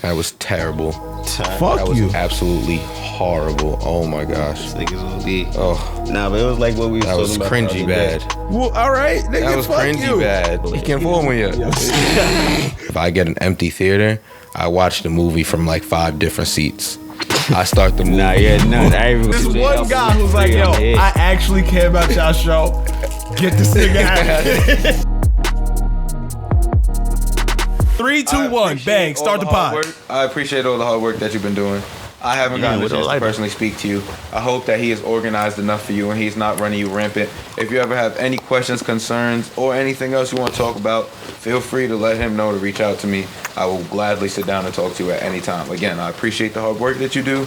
That was terrible. Fuck That was you. absolutely horrible. Oh my gosh. Niggas OD. Oh, Nah, but it was like what we was that was talking about the cringy other day. bad. Well, all right, nigga, That was fuck cringy you. bad. He can't fool with you. If I get an empty theater, I watch the movie from like 5 different seats. I start the movie. Nah, yeah, no, I ain't even This gonna do one that. guy who's like, yo, I actually care about y'all show. Get this nigga out of here. 3, 2, 1, bang, start the pod. I appreciate all the hard work that you've been doing. I haven't gotten a chance to personally speak to you. I hope that he is organized enough for you and he's not running you rampant. If you ever have any questions, concerns, or anything else you want to talk about, feel free to let him know to reach out to me. I will gladly sit down and talk to you at any time. Again, I appreciate the hard work that you do.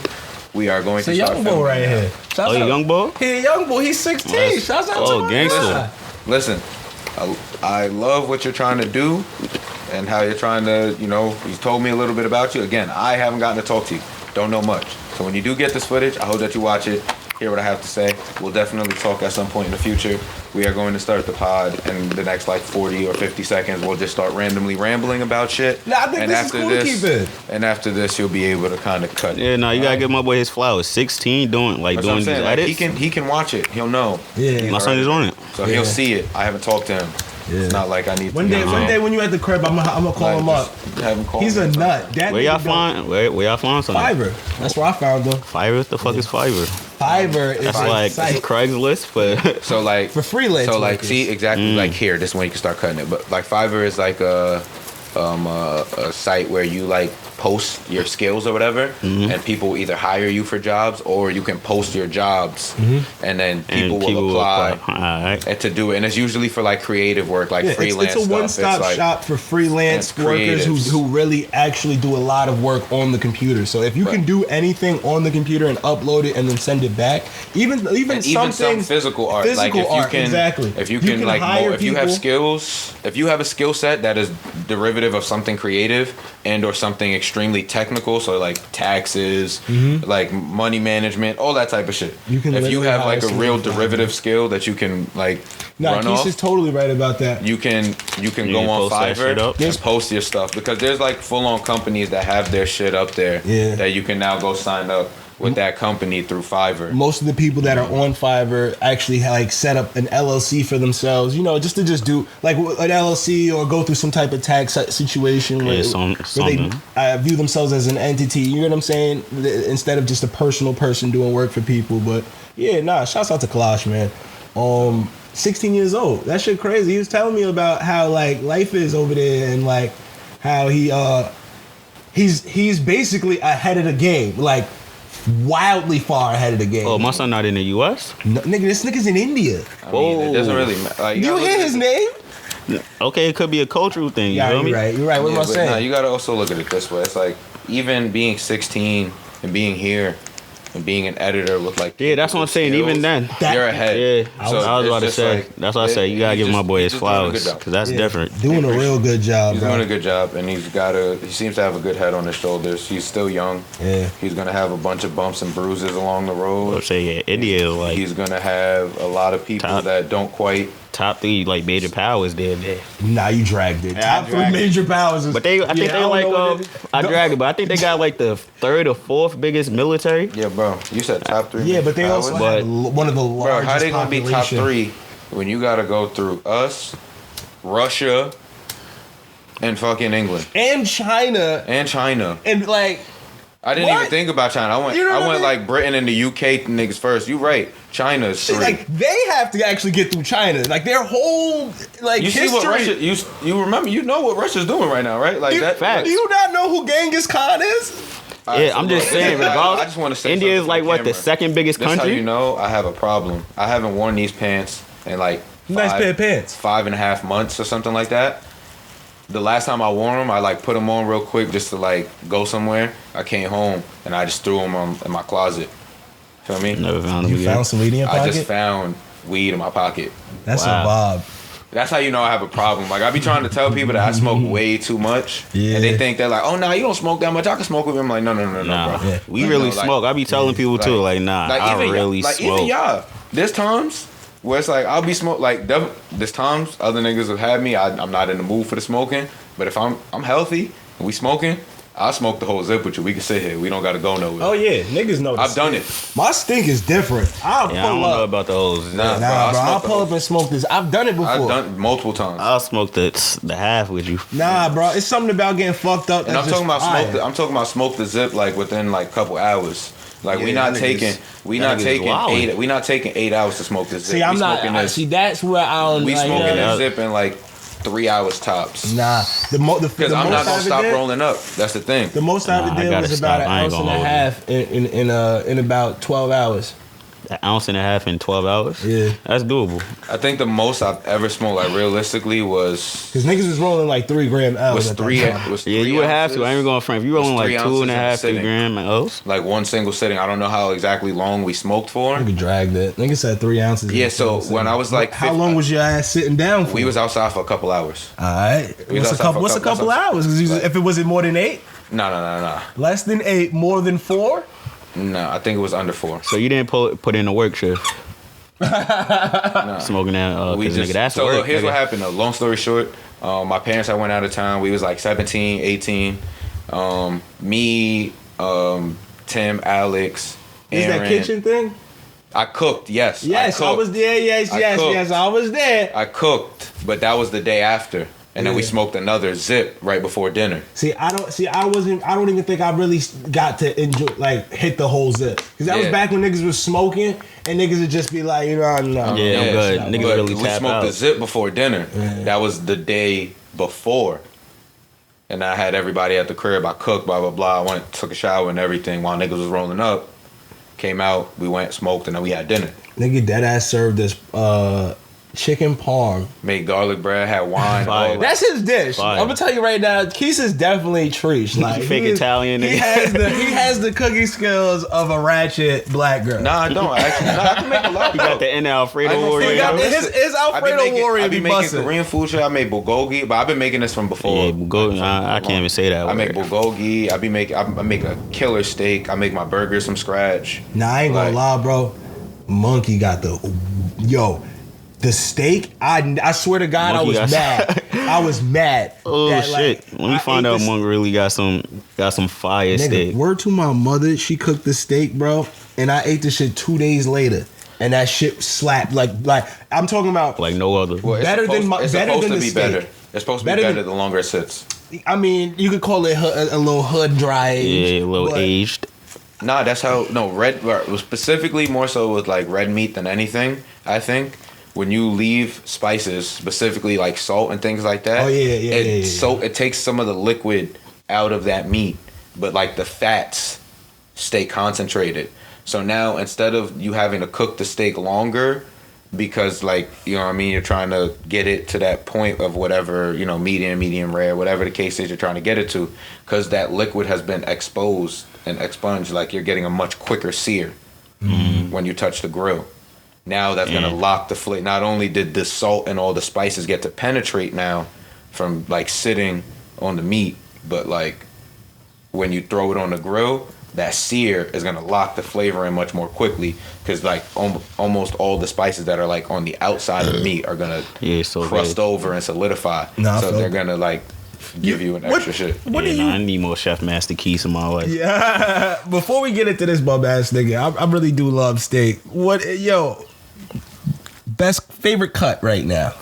We are going to start young boy right here. Oh, you young boy? He a young boy. He's 16. Shouts out to my gangster. guy. Listen, I love what you're trying to do and how you're trying to, he's told me a little bit about you. Again, I haven't gotten to talk to you. Don't know much. So when you do get this footage, I hope that you watch it, hear what I have to say. We'll definitely talk at some point in the future. We are going to start the pod in the next 40 or 50 seconds. We'll just start randomly rambling about shit. Nah, I think this is cool to keep it. And after this, you'll be able to kind of cut. Yeah, no, you gotta give my boy his flowers. 16, doing That's what I'm these saying. Like, edits. he can watch it. He'll know. Yeah. My son is on it. So he'll see it. I haven't talked to him. Yeah. It's not like I need One to. day when you at the crib, I'm gonna call him up. Have him call He's me. a nut. That Where y'all find? Where y'all find something? Fiverr. That's where I found him. Fiverr? What the fuck is Fiverr? Fiverr is That's a like site Craigslist, but So like for freelance. So like, workers. see exactly like here. This is when you can start cutting it. But like Fiverr is like a site where you like post your skills or whatever, and people either hire you for jobs or you can post your jobs, and then people will apply. Alright. And to do it, and it's usually for like creative work, like freelance it's a stuff. one-stop like, shop for freelance it's workers creatives. who really actually do a lot of work on the computer. So if you can do anything on the computer and upload it and then send it back, even and some some things, physical art, like physical if you art, can, exactly. if you can like, hire if you have people- skills, if you have a skill set that is derivative of something creative and or something extremely technical, so like taxes, like money management, all that type of shit. You can if you literally have hire like a real someone to derivative skill that you can like run Keith off. is totally right about that. You can go on post that shit Fiverr up? and post your stuff, because there's like full on companies that have their shit up there that you can now go sign up with that company through Fiverr. Most of the people that are on Fiverr actually like set up an LLC for themselves, just to do like an LLC or go through some type of tax situation where something. they view themselves as an entity. You know what I'm saying? Instead of just a personal person doing work for people. But yeah, shouts out to Kalash, man. 16 years old. That shit crazy. He was telling me about how like life is over there and like how he's basically ahead of the game. Like wildly far ahead of the game. Oh, my son not in the U.S.? No, nigga, this nigga's in India. I mean, it doesn't really matter. Like, You hear his name? Okay, it could be a cultural thing. You Yeah, feel me? you're right. What am I saying? Nah, you gotta also look at it this way. It's like, even being 16 and being here and being an editor with like, Yeah, that's what I'm saying. skills, Even then, you're ahead. yeah. So I was it's about to just say. like, That's why I say you gotta give my boy his he's just doing a good flowers, job. because that's Yeah. different. Doing a real good job, He's bro. doing a good job, and he seems to have a good head on his shoulders. He's still young. Yeah. He's gonna have a bunch of bumps and bruises along the I road. would say yeah, India is like He's gonna have a lot of people Top. that don't quite. top 3 like major powers there. Nah, you dragged it. Yeah, I Top 3 dragged it. major powers. Is, But I think they don't like know what it is. I No. dragged it, but I think they got like the 3rd or 4th biggest military. Yeah, bro. You said top 3. Yeah, but they also powers? have one of the Bro, largest how they gonna be top population. 3 when you gotta go through us, Russia, and fucking England And China. and China? And like, I didn't What? even think about China. I went You know what I mean? like Britain and the UK niggas first. You right. China's 3. like they have to actually get through China. Like their whole like You see history. what Russia? You remember? You know what Russia's doing right now, right? Like You- that. Facts. Do you not know who Genghis Khan is? Yeah, I'm just saying, regardless. I just want to say India is something like to what the camera. 2nd biggest This how country. you know I have a problem. I haven't worn these pants in like Nice pair of pants. 5.5 months or something like that. The last time I wore them, I like put them on real quick just to like go somewhere. I came home and I just threw them in my closet. Feel me? Never found them You again. found some weed in your I pocket? just found weed in my pocket. That's Wow. a Bob. That's how you know I have a problem. Like I be trying to tell people that I smoke way too much, Yeah. and they think they're like, "Oh no, you don't smoke that much. I can smoke with you." I'm like, "No, Nah, bro." Yeah. we Like, really no, like- smoke. I be telling people too, like, nah, I really like smoke. even y'all. There's times where it's like I'll be smoke like there's times other niggas have had me. I'm not in the mood for the smoking, but if I'm healthy and we smoking, I'll smoke the whole zip with you. We can sit here. We don't got to go nowhere. Oh yeah, niggas know. I've done it. My stink is different. I'll Yeah, I don't pull know up. about the hoes. Nah, Nah, bro, I'll smoke the pull up whole- and smoke this. I've done it before. I've done it multiple times. I'll smoke the half with you. Nah, bro, it's something about getting fucked up. And I'm that's talking about just fire. I'm talking about smoke the zip like within like a couple hours. Like we Yeah, not that taking niggas- we that not niggas taking wildin'. 8 we not taking 8 hours to smoke this zip. See, I'm we not. smoking this, See, that's where I don't. we like, smoking you know, this zip in like 3 hours tops. Nah, the Because I'm not most I gonna ever stop did- rolling up. That's the thing. The most I Nah, ever I did gotta was about stop. an I ain't ounce and gonna a hold you. half in about 12 hours. An ounce and a half in 12 hours? Yeah. That's doable. I think the most I've ever smoked, like realistically, was Cause niggas was rolling like 3 gram L's. was at that three. time. Was Yeah, three you would have to. I ain't ounces. even going front. If you rolling was like 3 2 and a ounces half, 3 sitting. gram O's. Like one single sitting. I don't know how exactly long we smoked for. Nigga dragged it. Nigga said 3 ounces. Yeah, so when I was like, how long was your ass sitting down for? we was outside for a couple hours. All right. We was What's a outside couple? for a What's a couple- couple hours? 'Cause you- Like- if it was more than 8, No. less than 8, more than 4. No, I think it was under 4. So you didn't put in the work shift. Smoking that, We cause just nigga, that's so work. look, here's nigga. what happened though. Long story short, my parents had went out of town. We was like 17, 18. Me, Tim, Alex, Is Aaron. that kitchen thing? I cooked. Yes. Yes, I cooked. was there. Yes, I yes, cooked. yes. I was there. I cooked, but that was the day after, and then we Yeah. smoked another zip right before dinner. I don't even think I really got to enjoy, like, hit the whole zip. Because that was Yeah. back when niggas was smoking, and niggas would just be like, you know, no. Yeah, I'm good. Niggas But really we tap smoked out. the zip before dinner. Yeah. That was the day before. And I had everybody at the crib. I cooked, blah, blah, blah. I went, took a shower and everything while niggas was rolling up. Came out, we went, smoked, and then we had dinner. Nigga dead ass served this chicken parm. Made garlic bread, had wine. Fire. all that. That's his dish. Fire. I'm gonna tell you right now, Keith is definitely Trish. Like Fake he is- Italian He nigga. has the cooking skills of a ratchet black girl. Nah, I don't. Actually, I can make a lot. You got the in Alfredo I ain't gonna warrior. fake got it. yo. his I be Alfredo making- warrior I be be making busting. Korean food shit. I made bulgogi, but I've been making this from before. Yeah, bulgogi, I can't even say that I make word. bulgogi. I make a killer steak. I make my burgers from scratch. Nah, I ain't gonna Like- lie, bro. Monkey got the steak. I swear to God, Monkey I was got- mad. I was mad. Oh that, shit! like, Let me I find ate out this- Monk really got some fire Nigga, steak. word to my mother, she cooked the steak, bro, and I ate the shit 2 days later, and that shit slapped. Like I'm talking about. Like no other. Well, Better than it's better supposed than to the be steak. better. It's supposed to be Better better than- the longer it sits. I mean, you could call it a little hood dry age. Yeah, a little but aged. Nah, that's how. No, red. Specifically, more so with like red meat than anything. I think when you leave spices, specifically like salt and things like that. Oh, yeah. So it takes some of the liquid out of that meat, but like the fats stay concentrated. So now instead of you having to cook the steak longer, because like you know what I mean, you're trying to get it to that point of whatever medium rare, whatever the case is you're trying to get it to, because that liquid has been exposed and expunged. Like you're getting a much quicker sear when you touch the grill. Now that's gonna lock the flavor. Not only did the salt and all the spices get to penetrate now from like sitting on the meat, but like when you throw it on the grill, that sear is gonna lock the flavor in much more quickly because like almost all the spices that are like on the outside of the meat are gonna So crust good. over and solidify. Nah, I so feel they're it. gonna like give you an extra shit. What Yeah, do you? I need more Chef Master Keys in my life. Yeah. Before we get into this bum ass nigga, I really do love steak. Best favorite cut right now?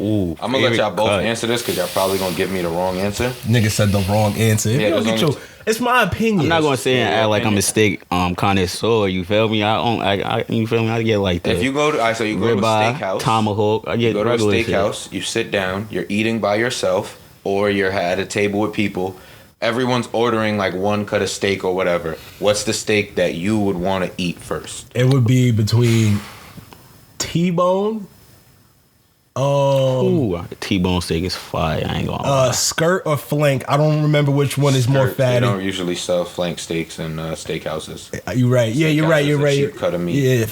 Ooh, I'm gonna let y'all both cut. answer this because y'all probably gonna give me the wrong answer. Nigga said the wrong answer. If Yeah, you don't there's get only- it's my opinion. I'm not gonna say and Yeah, act like I'm a opinion. steak connoisseur. You feel me? You feel me? I get like the If you go to, so you go to a ribeye, steakhouse. tomahawk. I You get go to a regular shit. steakhouse, you sit down, you're eating by yourself, or you're at a table with people. Everyone's ordering like one cut of steak or whatever. What's the steak that you would want to eat first? It would be between T-bone, Ooh, T-bone steak is fire. I ain't gonna lie. skirt or flank. I don't remember which one is more They don't fatty. usually sell flank steaks in steakhouses. You're right. Yeah, you're right. Steakhouse You're is a right. cheap cut of meat. Yeah,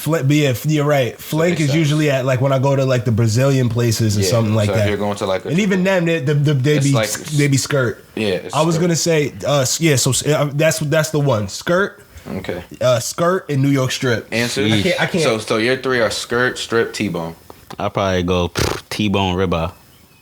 you're right. Flank they is sell. usually at like when I go to like the Brazilian places or Yeah, something like so if that. you're going to like a, And even them, they It's be like- they be skirt. yeah, it's I was skirt. gonna say, So that's the one. Skirt, Okay. skirt, and New York strip. Answer. I can't. So your three are skirt, strip, T-bone. I'll probably go T-bone ribeye.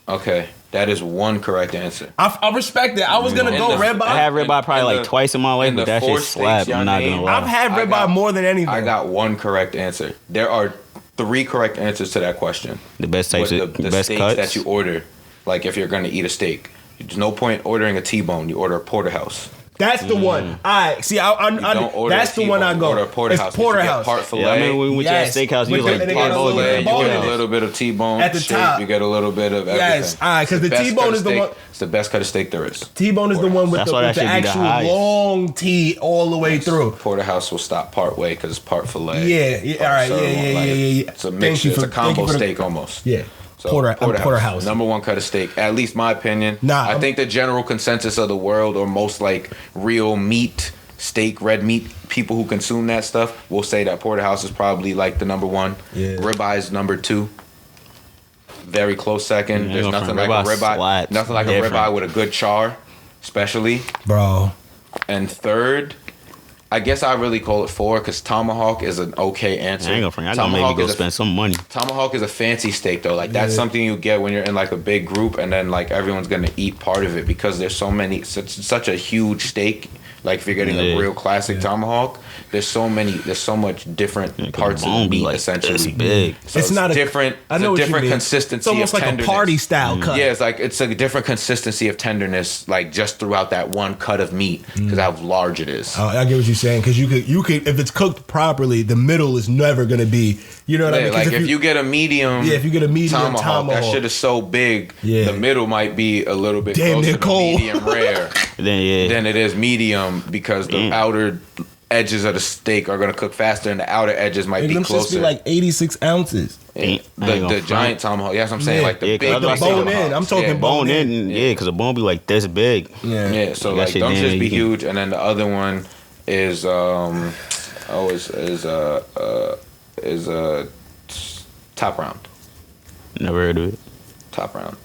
Okay. That is one correct answer. I respect it. I was gonna go ribeye. I had ribeye probably like twice in my life, but that shit slapped. I'm not gonna lie. I've had ribeye more than anything. I got one correct answer. There are 3 correct answers to that question. The best types of the best steaks cuts that you order. Like if you're gonna eat a steak, there's no point ordering a T-bone. You order a porterhouse. That's the one. I see. That's the one I go. Order a porterhouse. It's porterhouse. Part fillet. Yeah, I mean, when we went to that steakhouse, you like they part got a little fillet. You bone get in a it. little bit of T-bone At the shape, top. You get a little bit of everything. Yes, because the best T-bone cut of is the steak. one. It's the best cut of steak there is. T-bone is the one with That's the why that should be the actual highest. long T all the way through. Porterhouse will stop part way because it's part fillet. Yeah. All right. Yeah. It's a mixture. It's a combo steak almost. Yeah. So, Porterhouse. Number 1 cut of steak. At least my opinion. I think the general consensus of the world, or most like real meat, steak, red meat people who consume that stuff, will say that porterhouse is probably like the number 1. Yeah. Ribeye is number 2. Very close second. There's nothing like a ribeye. Nothing like a ribeye with a good char, especially. Bro. And third, I guess I really call it 4 because tomahawk is an okay answer. I ain't gonna front. I gotta maybe go spend some money. Tomahawk is a fancy steak though. Like that's something you get when you're in like a big group, and then like everyone's gonna eat part of it because there's so many. Such a huge steak. Like if you're getting a real classic tomahawk, there's so much different parts of the meat like essentially. It's big. So it's not different. I know it's a what you different mean. consistency. It's almost of like tenderness. a party style cut. Yeah, it's a different consistency of tenderness, like just throughout that one cut of meat because how large it is. I get what you're saying because you could if it's cooked properly, the middle is never gonna be. You know what I mean? Like if you get a medium, if you get a medium tomahawk, that shit is so big. Yeah. The middle might be a little bit damn closer near to cold. medium rare than it is medium because the outer edges of the steak are gonna cook faster and the outer edges might be closer. Be like 86 ounces. The giant tomahawk. Yeah, that's what I'm saying. Like the big bone in. I'm talking bone in. Yeah, because the bone be like this big. Yeah. So like don't just be huge. And then the other one is top round. Never heard of it. Top round.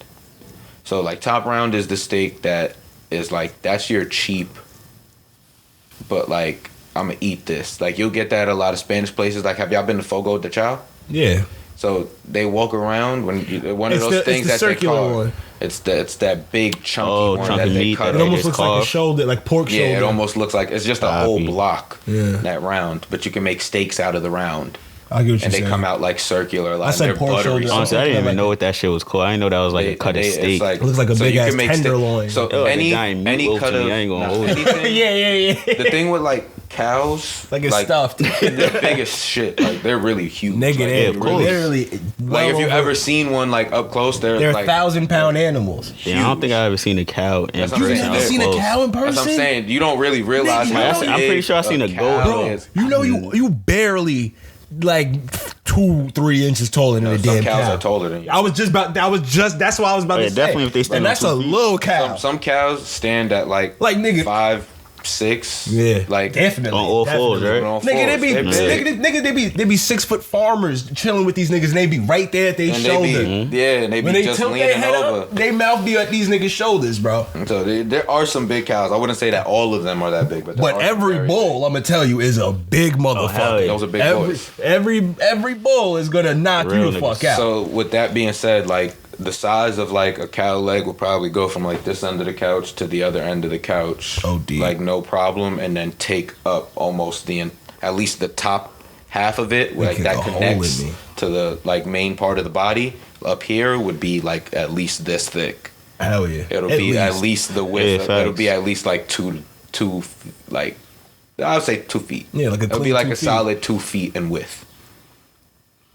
So like top round is the steak that is like that's your cheap, but like I'm gonna eat this. Like you'll get that at a lot of Spanish places. Like have y'all been to Fogo de Chao? Yeah. So they walk around when one of those things that they call. One. It's that big chunky one that they meat cut. It almost looks like a shoulder, like pork shoulder. Yeah, it almost looks like it's just a whole block. Yeah. That round, but you can make steaks out of the round. I get what you're saying. And they come out like circular. Like I said pork shoulder. Honestly, I didn't even know what that shit was called. I didn't know that was like a cut of steak. It looks like a big ass tenderloin. So any cut of anything. Yeah. The thing with like cows, like it's stuffed. The biggest shit. Like they're really huge. Negative. Like, literally. Like if you ever seen one like up close, they're like 1,000-pound animals. Yeah, I don't think I ever seen a cow in person. You never seen a cow in person? That's what I'm saying. You don't really realize how I'm pretty sure I seen a goat. Bro, you know you barely like 2-3 inches taller than a damn cow. Some cows are taller than you. That's what I was about to say. Definitely if they stand and that's a little cow. Some cows stand at like nigga 5'6". Yeah, like definitely on all fours, right? Nigga, they be 6-foot farmers chilling with these niggas. And they be right there at their shoulder. And they be just tilt leaning their head over. Up, they mouth be at these niggas' shoulders, bro. So there are some big cows. I wouldn't say that all of them are that big, but every bull, I'm gonna tell you, is a big motherfucker. Those are big boys. Every bull is gonna knock you the fuck out. So with that being said, like the size of like a cow leg will probably go from like this end of the couch to the other end of the couch. Like no problem, and then take up almost at least the top half of it, like that connects to the like main part of the body. Up here would be like at least this thick. Hell yeah! It'll be at least the width. It'll be at least like two like I would say 2 feet. Yeah, like it'll be like a solid 2 feet in width.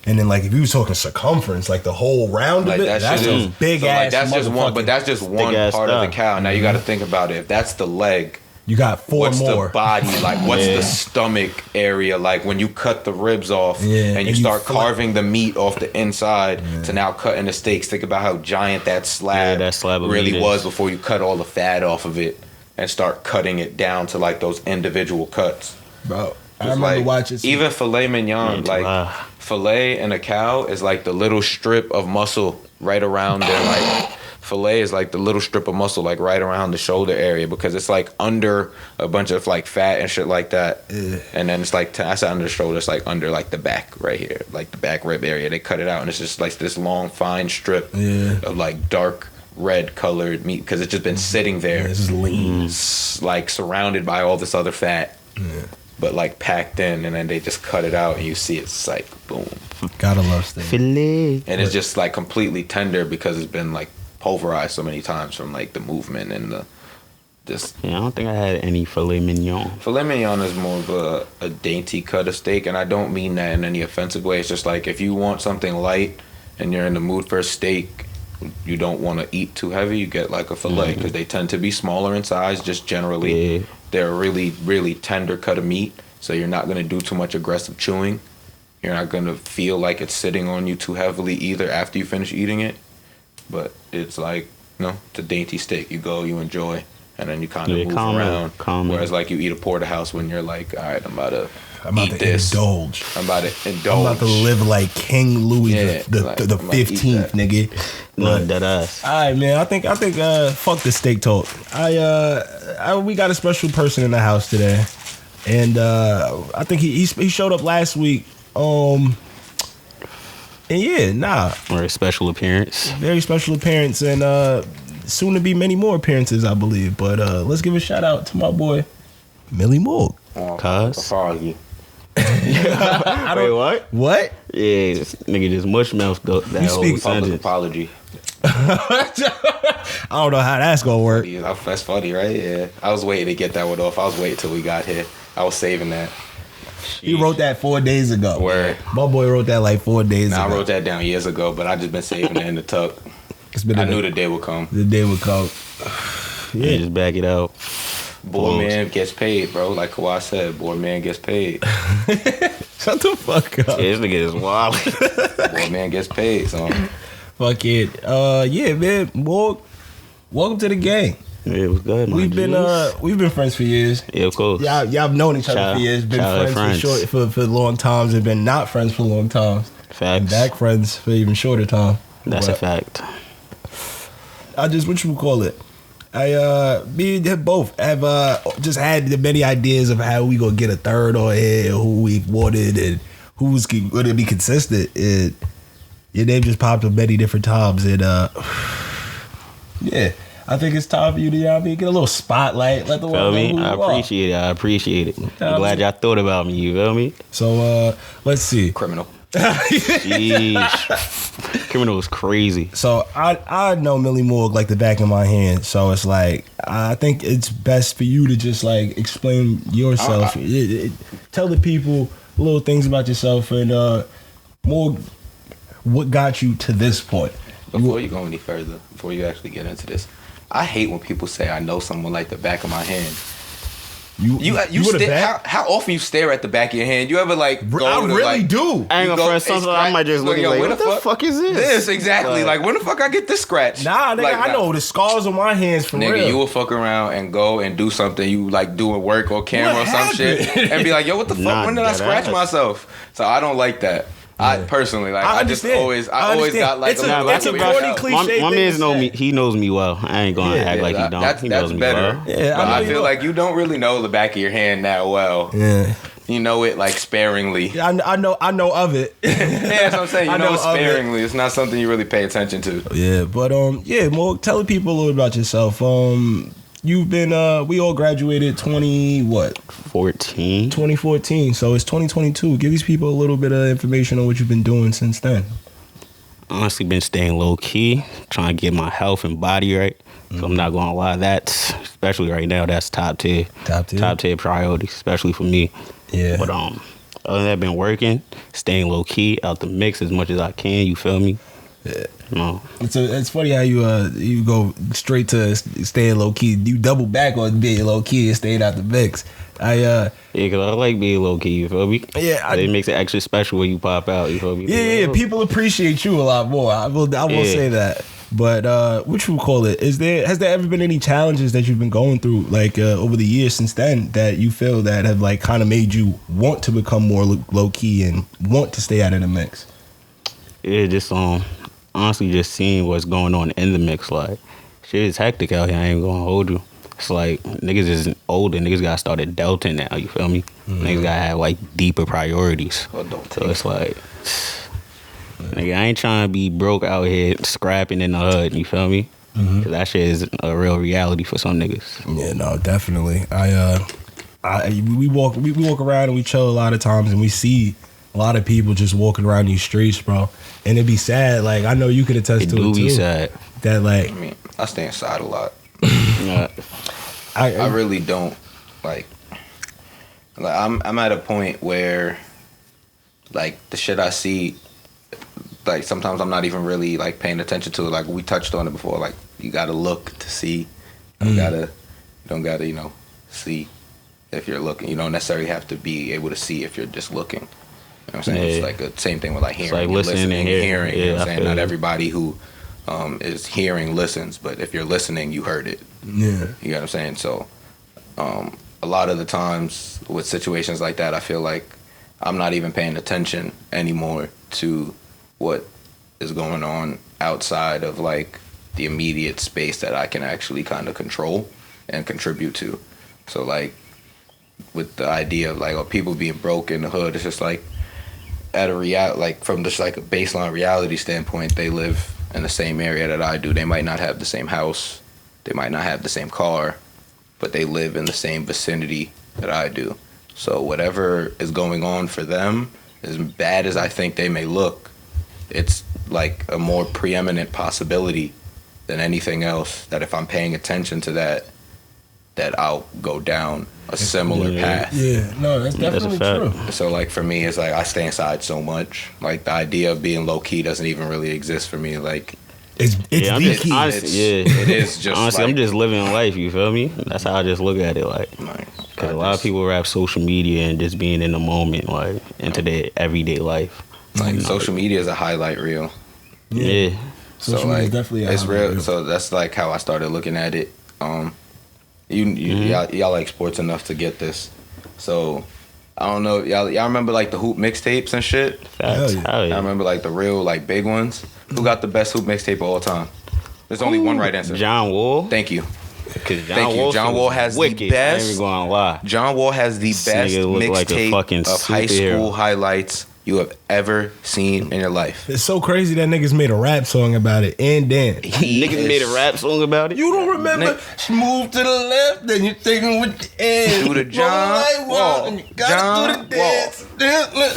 And then, like, if you was talking circumference, like the whole round of it, that's just big ass. That's just one, but that's just one part of the cow. Now you got to think about it. If that's the leg, you got 4 what's more. What's the body like? What's the stomach area like? When you cut the ribs off and you start carving the meat off the inside to now cutting the steaks. Think about how giant that slab really was before you cut all the fat off of it and start cutting it down to like those individual cuts. Bro, I remember watching even filet mignon, like filet in a cow is like the little strip of muscle right around their like filet is like the little strip of muscle like right around the shoulder area because it's like under a bunch of like fat and shit like that. And then it's like I said under the shoulder, it's like under like the back right here, like the back rib area. They cut it out and it's just like this long fine strip of like dark red colored meat because it's just been sitting there. It's just lean. Like surrounded by all this other fat. Yeah. But like packed in, and then they just cut it out, and you see it's like boom. Gotta love steak. Filet. And it's just like completely tender because it's been like pulverized so many times from like the movement and the just. Yeah, I don't think I had any filet mignon. Filet mignon is more of a dainty cut of steak, and I don't mean that in any offensive way. It's just like if you want something light and you're in the mood for a steak, you don't want to eat too heavy, you get like a filet because they tend to be smaller in size just generally. Yeah. They're a really, really tender cut of meat, so you're not going to do too much aggressive chewing. You're not going to feel like it's sitting on you too heavily either after you finish eating it. But it's like, it's a dainty steak. You go, you enjoy, and then you kind of move around. Whereas like you eat a porterhouse when you're like, all right, I'm about to eat this. Indulge. I'm about to indulge. I'm about to live like King Louis the 15th, nigga. Not that ass. All right, man. I think fuck the steak talk. We got a special person in the house today, and I think he showed up last week. And yeah, Very special appearance. very special appearance, and soon to be many more appearances, I believe. But let's give a shout out to my boy Millie Morg. Cuz. I Wait, what? What? Yeah, this nigga just mushmouthed that You whole speak Public sentence. apology. I don't know how that's gonna work. Yeah, that's funny, right? Yeah. I was waiting to get that one off. I was waiting till we got here. I was saving that. He wrote that 4 days ago. Word. My boy wrote that like 4 days ago. I wrote that down years ago, but I just been saving it in the tuck. I knew the day would come. The day would come. Yeah, just back it out. Boy man gets paid, bro. Like Kawhi said, boy man gets paid. Shut the fuck up. Yeah, this nigga is wild. Boy man gets paid. So Fuck it. Yeah, man. Welcome to the gang. Yeah, it was good, man. We've been friends for years. Yeah, of course. Y'all have known each other for years. Been friends for long times, and been not friends for long times. Facts. And back friends for even shorter time. That's a fact. I just, what you would call it? Me and both have just had the many ideas of how we gonna get a third on here, who we wanted, and who's gonna be consistent. And your name just popped up many different times, and yeah, I think it's time for you to, get a little spotlight. Let the world know who you I are. appreciate it. I'm glad y'all thought about me. You feel me? So let's see. criminal. Sheesh. Criminal was crazy. So I know Millie Morg like the back of my hand. So it's like, I think it's best for you to just like explain yourself. Tell the people little things about yourself, and more what got you to this point. Before you go any further, before you actually get into this, I hate when people say I know someone like the back of my hand. How often you stare at the back of your hand? You ever like go I to, really like, do. I ain't gonna front something. I might just look at like, what the fuck is this? This exactly. Like when the fuck I get this scratch? Nah, nigga, like, I know the scars on my hands for nigga, real. you will fuck around and go and do something you like doing work or camera or some shit and be like, yo, what the fuck? When did I scratch myself? So I don't like that. I personally like. I always got like it's a corny cliche. My man's know me. He knows me well. I ain't gonna act like he don't. He knows me well. Yeah, but I feel like you don't really know the back of your hand that well. Yeah, you know it like sparingly. Yeah, I know of it. Yeah, that's what I'm saying. You know it sparingly. It's not something you really pay attention to. Yeah, but Morg, tell the people a little about yourself. You've been we all graduated 2014, so it's 2022. Give these people a little bit of information on what you've been doing since then. Honestly, been staying low key, trying to get my health and body right. So I'm not gonna lie, that's especially right now, that's top tier priority, especially for me. Yeah. But other than that, been working, staying low key, out the mix as much as I can. You feel me? Yeah. No. It's funny how you go straight to staying low key. You double back on being low key and staying out the mix. Yeah, because I like being low key. You feel me? Yeah, it makes it extra special when you pop out. You feel me? Yeah. People appreciate you a lot more. I will say that. But what you call it? Has there ever been any challenges that you've been going through like over the years since then that you feel that have like kind of made you want to become more low key and want to stay out of the mix? Yeah, just honestly just seeing what's going on in the mix. Like shit is hectic out here. I ain't gonna hold you. It's like niggas is older. Niggas gotta start adulting now. You feel me? Niggas gotta have like deeper priorities. So it's like, nigga, I ain't trying to be broke out here scrapping in the hood. You feel me? 'Cause that shit is a real reality for some niggas. Yeah, no, definitely. We walk around and we chill a lot of times, and we see a lot of people just walking around these streets, bro. And it'd be sad. Like, I know you could attest It to do it be too. sad. That like, I mean, I stay inside a lot. Yeah. I really don't like I'm at a point where like the shit I see, like sometimes I'm not even really like paying attention to it. Like we touched on it before. Like you gotta look to see. You don't gotta, you know, see if you're looking. You don't necessarily have to be able to see if you're just looking. You know what I'm saying? Yeah. It's like the same thing with like hearing, like and listening listening, and and hearing. hearing. You know what Yeah, I'm I saying? feel Not you. everybody who is hearing listens, but if you're listening, you heard it. yeah, You know what I'm saying? So, a lot of the times with situations like that, I feel like I'm not even paying attention anymore to what is going on outside of like the immediate space that I can actually kind of control and contribute to. So like with the idea of like people being broke in the hood, it's just like at a like from just like a baseline reality standpoint, they live in the same area that I do. They might not have the same house, they might not have the same car, but they live in the same vicinity that I do. So whatever is going on for them, as bad as I think they may look, it's like a more preeminent possibility than anything else, that if I'm paying attention to that I'll go down a similar path. yeah. No, that's definitely fact. true. So like for me, it's like I stay inside so much. Like the idea of being low key doesn't even really exist for me. Like It's Yeah, I'm the just key. honestly, it is just honestly, like, I'm just living life. You feel me? That's how I just look at it. Like, because a lot of people rap social media and just being in the moment, like into their everyday life. like social media is a highlight reel. Yeah. Social So media like is definitely a it's highlight real. reel. So that's like how I started looking at it. Y'all like sports enough to get this. So I don't know, y'all remember like the hoop mixtapes and shit? Facts. Hell yeah. Hell I yeah. remember like the real like big ones. Who got the best hoop mixtape of all time? There's only one right answer. John Wall. Thank you. Because Thank you. John Wall has the wicked. I best- ain't even gonna lie. John Wall has the This best nigga look like a mixtape fucking of high superhero. school highlights you have ever seen in your life. It's so crazy that niggas made a rap song about it and dance. Niggas made a rap song about it. You don't remember? Move to the left, then you take them with the end. Do the John Wall. and you gotta John do the dance.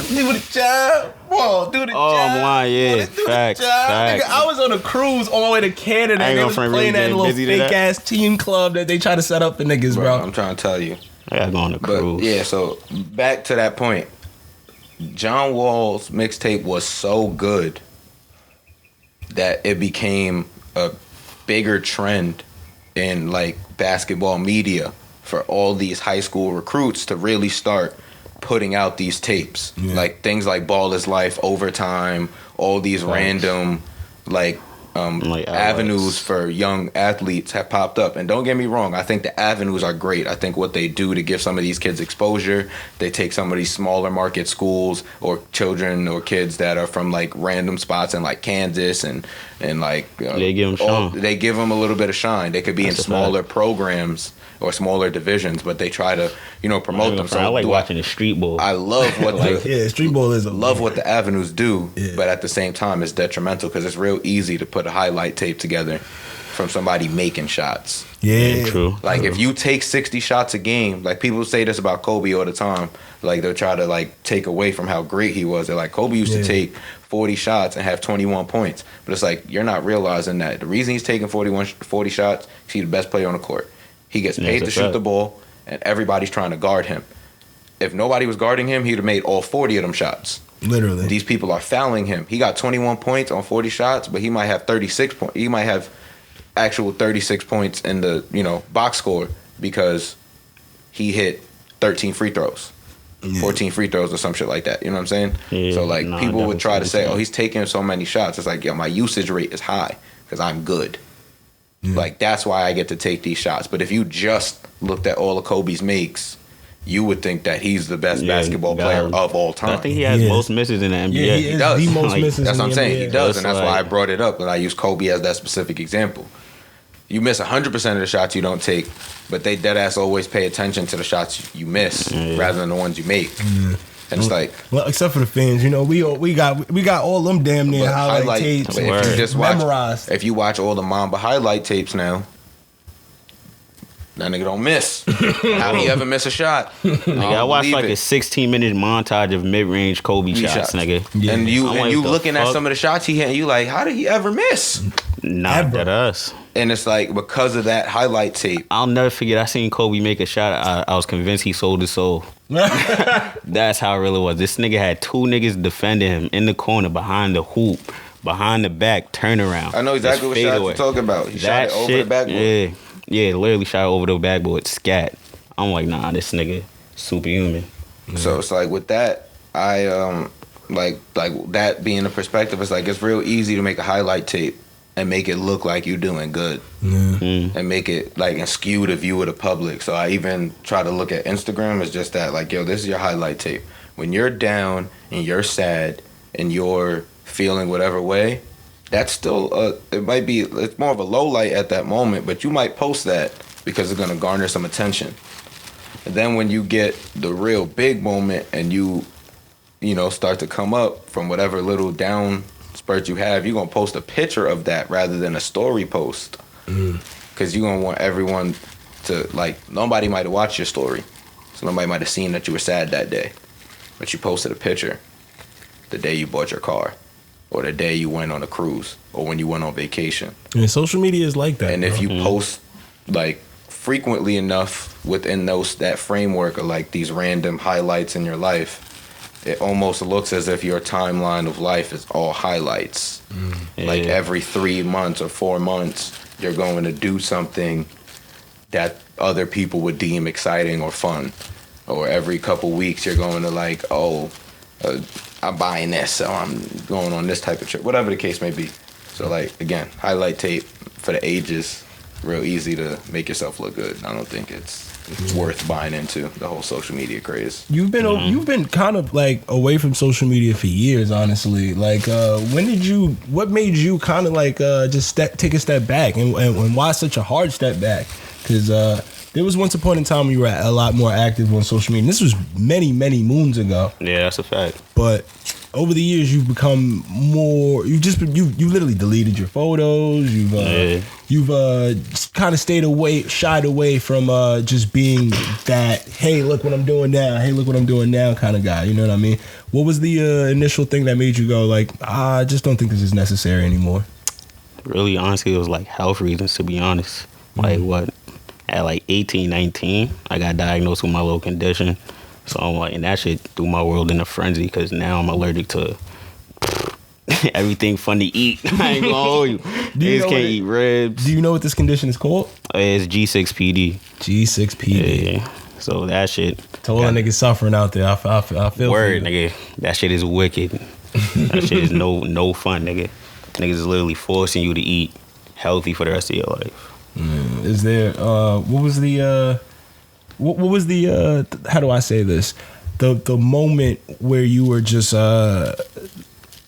Do the John Wall. Do the Oh, John. I'm lying, yeah. Wanna do the Facts, John. facts. Nigga, I was on a cruise on my way to Canada, I ain't and they gonna was front, playing really that getting little busy to fake that. ass team club that they try to set up for niggas, Bro, bro. I'm trying to tell you. I gotta go on a But cruise. yeah, so back to that point. John Wall's mixtape was so good that it became a bigger trend in like basketball media for all these high school recruits to really start putting out these tapes. Yeah. Like things like Ball is Life, Overtime, all these Facts. random like Like avenues outlets. for young athletes have popped up. And don't get me wrong, I think the avenues are great. I think what they do to give some of these kids exposure, they take some of these smaller market schools or children or kids that are from like random spots in like Kansas and like They give 'em shine. they give them a little bit of shine. They could be That's in a smaller fact. programs or smaller divisions, but they try to promote them. I like do watching the street ball. I love what the Yeah, street ball is a love what the avenues do, Yeah. but at the same time, it's detrimental because it's real easy to put a highlight tape together from somebody making shots. Yeah, True. Like if you take 60 shots a game, like people say this about Kobe all the time. Like they'll try to like take away from how great he was. They're like Kobe used Yeah. to take 40 shots and have 21 points, but it's like you're not realizing that the reason he's taking 40 shots, he's the best player on the court. He gets paid That's to a shoot fact. the ball, and everybody's trying to guard him. If nobody was guarding him, he'd have made all 40 of them shots. literally. These people are fouling him. He got 21 points on 40 shots, but he might have 36 points. He might have actual 36 points in the, box score because he hit 13 free throws. 14 free throws or some shit like that. You know what I'm saying? Yeah, So like no, I people would definitely try to see say, what "Oh, you're he's taking so many shots." It's like, yo, my usage rate is high because I'm good. Like that's why I get to take these shots. But if you just looked at all of Kobe's makes, you would think that he's the best Yeah, basketball player of all time. I think he has He is. most misses in the NBA. Yeah, he is does. the most Like, misses. That's in what I'm the saying. NBA. He does, That's and that's why I like- brought it up, and I use Kobe as that specific example. You miss 100% of the shots you don't take, but they dead ass always pay attention to the shots you miss Yeah. rather than the ones you make. And it's like, well, except for the fans, you know, we got all them damn near but highlight tapes but if you just memorized. if you watch all the Mamba highlight tapes now, that nigga don't miss. How he ever miss a shot? Nigga, I watched like a 16-minute montage of mid-range Kobe shots, nigga. Yeah. And you I'm like, looking at fuck? some of the shots he hit, and you like, how did he ever miss? Not Ever. that us. And it's like because of that highlight tape. I'll never forget. I seen Kobe make a shot. I was convinced he sold his soul. That's how real it was. This nigga had two niggas defending him in the corner, behind the hoop, behind the back, turnaround. I know exactly what shot you're talking about. He shot it over the backboard. Yeah, literally shot it over the backboard, scat. I'm like, nah, this nigga superhuman. So it's like with that, I like that being the perspective. It's like it's real easy to make a highlight tape and make it look like you're doing good, and make it like and skew the view of the public. So I even try to look at Instagram as just that, like, yo, this is your highlight tape. When you're down and you're sad and you're feeling whatever way, that's still it's more of a low light at that moment, but you might post that because it's gonna garner some attention. And then when you get the real big moment and you know start to come up from whatever little down spurt you have, you're gonna post a picture of that rather than a story post, because you're gonna want everyone to, like, nobody might have watched your story, so nobody might have seen that you were sad that day, but you posted a picture the day you bought your car, or the day you went on a cruise, or when you went on vacation. And social media is like that. And if you post like frequently enough within that framework of like these random highlights in your life, it almost looks as if your timeline of life is all highlights. Like every 3 months or 4 months, you're going to do something that other people would deem exciting or fun. Or every couple weeks, you're going to like, I'm buying this, or I'm going on this type of trip, whatever the case may be. So like, again, highlight tape for the ages, real easy to make yourself look good. I don't think it's worth buying into the whole social media craze. You've been kind of like away from social media for years, honestly. Like, what made you kind of like just take a step back, and why such a hard step back? Because there was once upon a time when you were a lot more active on social media. And this was many, many moons ago. Yeah, that's a fact. But over the years, you've become more. You literally deleted your photos. You've kind of shied away from just being that, hey, look what I'm doing now. Hey, look what I'm doing now kind of guy. You know what I mean? What was the initial thing that made you go like, I just don't think this is necessary anymore? Really, honestly, it was like health reasons, to be honest. Like what? At like 18, 19, I got diagnosed with my little condition. So I'm like, and that shit threw my world in a frenzy, because now I'm allergic to everything fun to eat. I ain't gonna hold you. Niggas can't eat ribs. Do you know what this condition is called? It's G6PD. G6PD. Yeah. So that shit. To all the niggas suffering out there, I feel Word, for you. nigga. That shit is wicked. That shit is no fun, nigga. Niggas is literally forcing you to eat healthy for the rest of your life. Is there what was the how do I say this, the moment where you were just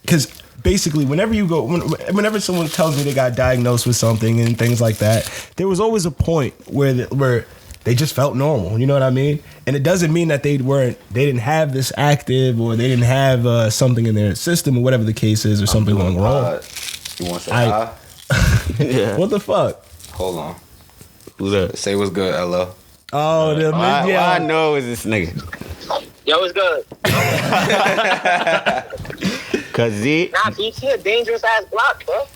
because basically whenever someone tells me they got diagnosed with something and things like that, there was always a point where they just felt normal, you know what I mean? And it doesn't mean that they didn't have this active, or they didn't have something in their system, or whatever the case is, or something going wrong. You want to say Yeah. What the fuck? Hold on. Who that? Say what's good, LO. Oh, Why I know is this nigga. Yo, what's good? Cause it. Nah, BT a dangerous ass block, bro.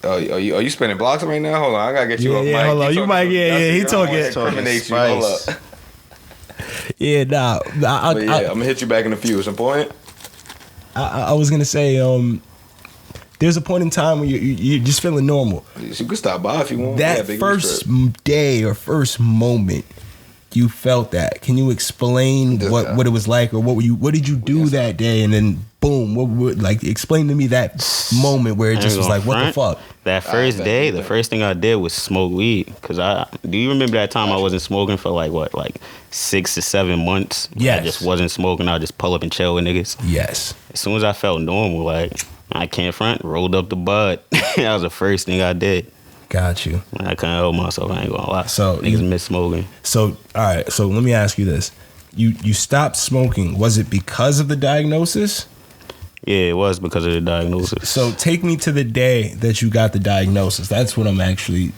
Are you spinning blocks right now? Hold on, I gotta get you up. Yeah, hold on. You might, he talking. Incriminate you. Hold up. Yeah, nah. I'm gonna hit you back in a few. At some point. I was gonna say, there's a point in time when you're just feeling normal. You can stop by if you want. That first day or first moment, you felt that. Can you explain what it was like, or what did you do that day, and then boom, like explain to me that moment where it just was like, what the fuck? That first day, the first thing I did was smoke weed. Cause do you remember that time I wasn't smoking for like 6 to 7 months? Yes. I just wasn't smoking. I would just pull up and chill with niggas. Yes. As soon as I felt normal, like I can't front, rolled up the bud. That was the first thing I did. Got you. I couldn't help myself. I ain't gonna lie. So niggas miss smoking. So all right. So let me ask you this: you stopped smoking. Was it because of the diagnosis? Yeah, it was because of the diagnosis. So take me to the day that you got the diagnosis. That's what I'm actually,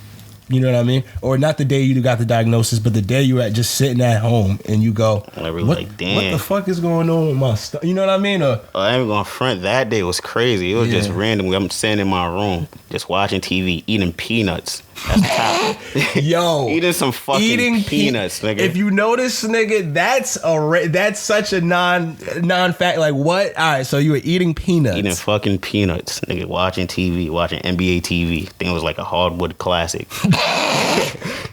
you know what I mean? Or not the day you got the diagnosis, but the day you were just sitting at home and you go, like, damn. What the fuck is going on with my stuff? You know what I mean? I ain't gonna front. That day was crazy. It was just randomly. I'm sitting in my room, just watching TV, eating peanuts. That's top. Yo, eating some fucking peanuts, nigga. If you notice, nigga, that's such a non-fact. Like what? All right, so you were eating peanuts, eating fucking peanuts, nigga. Watching TV, watching NBA TV. I think it was like a hardwood classic.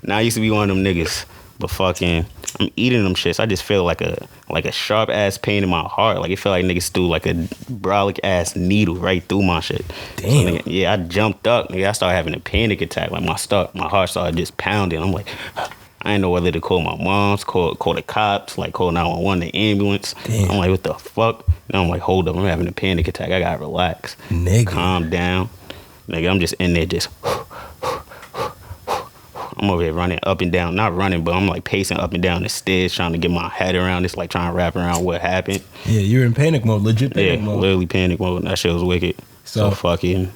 Now I used to be one of them niggas, but fucking, I'm eating them shits. I just feel like a sharp ass pain in my heart. Like it felt like niggas threw like a brolic ass needle right through my shit. Damn. So, nigga, yeah, I jumped up. Nigga, I started having a panic attack. Like my heart started just pounding. I'm like, I didn't know whether to call my moms, call the cops, like call 911, the ambulance. Damn. I'm like, what the fuck? And I'm like, hold up, I'm having a panic attack. I gotta relax. Nigga. Calm down. Nigga, I'm just in there just I'm over here running up and down, not running, but I'm like pacing up and down the stairs, trying to get my head around this, like trying to wrap around what happened. Yeah, you're in panic mode, legit panic mode. Literally panic mode. That shit was wicked. So fucking,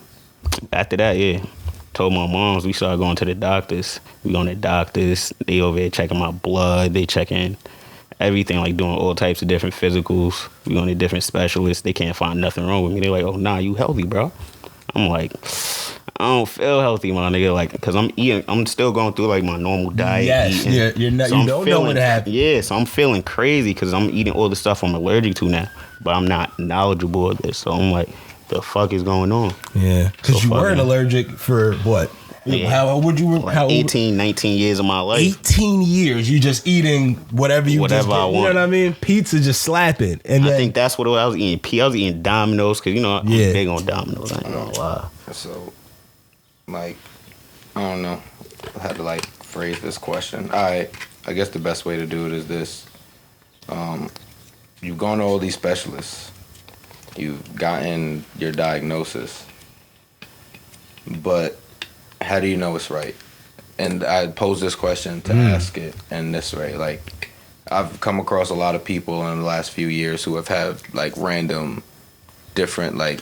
after that, told my moms, we started going to the doctors. We going to doctors, they over here checking my blood, they checking everything, like doing all types of different physicals. We going to different specialists, they can't find nothing wrong with me. They're like, oh, nah, you healthy, bro. I'm like, I don't feel healthy, my nigga, like, cause I'm still going through like my normal diet. Yes, eating. you're not, so you don't know what happened. Yeah, so I'm feeling crazy cause I'm eating all the stuff I'm allergic to now, but I'm not knowledgeable of this. So I'm like, the fuck is going on? Yeah, cause so you weren't allergic for what? Yeah. How old would you? Like 18, 19 years of my life. 18 years, you just eating whatever I want. You know what I mean? Pizza just slapping. And I think that's what I was eating. I was eating Domino's because, you know, I'm big on Domino's. I ain't gonna lie. So, like, I don't know how to, like, phrase this question. I guess the best way to do it is this. You've gone to all these specialists. You've gotten your diagnosis. But how do you know it's right? And I pose this question to ask it in this way. Like, I've come across a lot of people in the last few years who have had, like, random, different, like,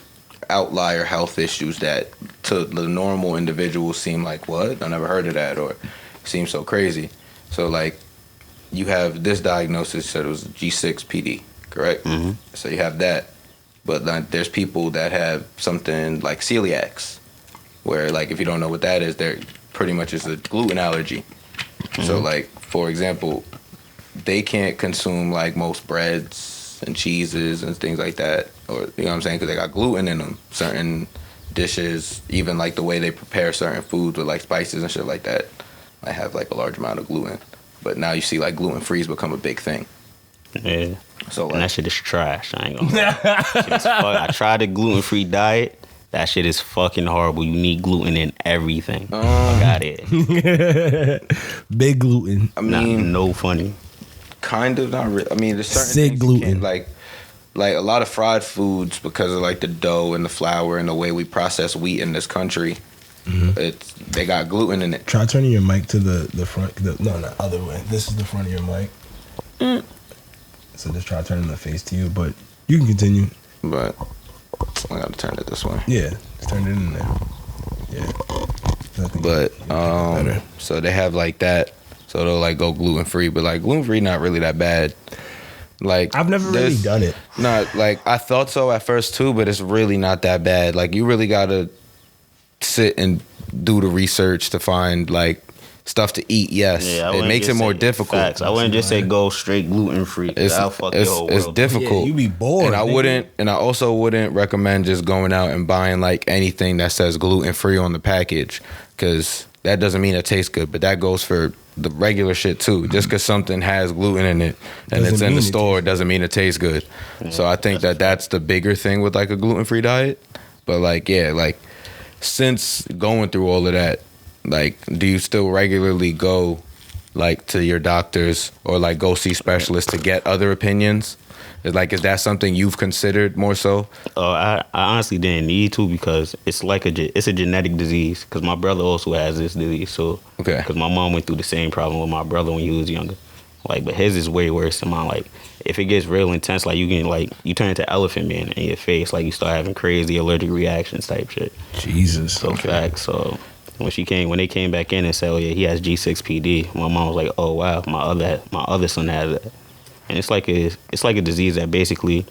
outlier health issues that to the normal individual seem like, what? I never heard of that, or seem so crazy. So, like, you have this diagnosis, said it was G6PD, correct? Mm-hmm. So you have that. But then there's people that have something like celiacs, where, like, if you don't know what that is, they're pretty much is a gluten allergy. Mm-hmm. So, like, for example, they can't consume, like, most breads and cheeses and things like that, or, you know what I'm saying, because they got gluten in them. Certain dishes, even, like, the way they prepare certain foods with, like, spices and shit like that, might have, like, a large amount of gluten. But now you see, like, gluten-free's become a big thing. Yeah. So, like, and that shit is trash. I ain't gonna lie. I tried the gluten-free diet. That shit is fucking horrible. You need gluten in everything. I got it. Big gluten. I mean, no funny. Kind of, not really. I mean, there's certain Sick things gluten. like a lot of fried foods, because of, like, the dough and the flour and the way we process wheat in this country. Mm-hmm. They got gluten in it. Try turning your mic to the front. No, other way. This is the front of your mic. So just try turning the face to you, but you can continue. But I gotta turn it this way. Yeah, just turn it in there. Yeah. But so they have, like, that. So they'll, like, go gluten free, but, like, gluten free not really that bad. Like, I've never really done it. Not like, I thought so at first too, but it's really not that bad. Like, you really gotta sit and do the research to find, like, stuff to eat. Yes, it makes it more difficult. Facts. I wouldn't just say go straight gluten free. It's difficult. Yeah, you be bored. And I also wouldn't recommend just going out and buying, like, anything that says gluten free on the package, because that doesn't mean it tastes good. But that goes for the regular shit too. Just because something has gluten in it and it's in the store doesn't mean it tastes good. So I think that's the bigger thing with, like, a gluten free diet. But, like, yeah, like, since going through all of that, like, do you still regularly go, like, to your doctors or, like, go see specialists to get other opinions? Is that something you've considered more so? I honestly didn't need to, because it's like it's a genetic disease, because my brother also has this disease. So, okay, because my mom went through the same problem with my brother when he was younger. Like, but his is way worse than mine. Like, if it gets real intense, like you turn into Elephant Man in your face, like you start having crazy allergic reactions type shit. Jesus. So facts. So when they came back in and said, oh yeah, he has G6PD, my mom was like, oh wow, my other son has that. And it's like a disease that basically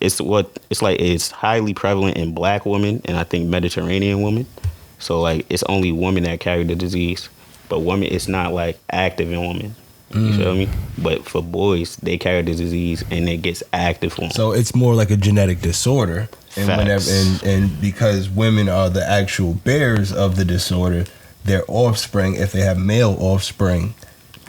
it's highly prevalent in black women and I think Mediterranean women. So like it's only women that carry the disease, but women it's not like active in women. You feel me? But for boys, they carry the disease and it gets active for them. So it's more like a genetic disorder. And Facts. and because women are the actual bearers of the disorder, their offspring, if they have male offspring,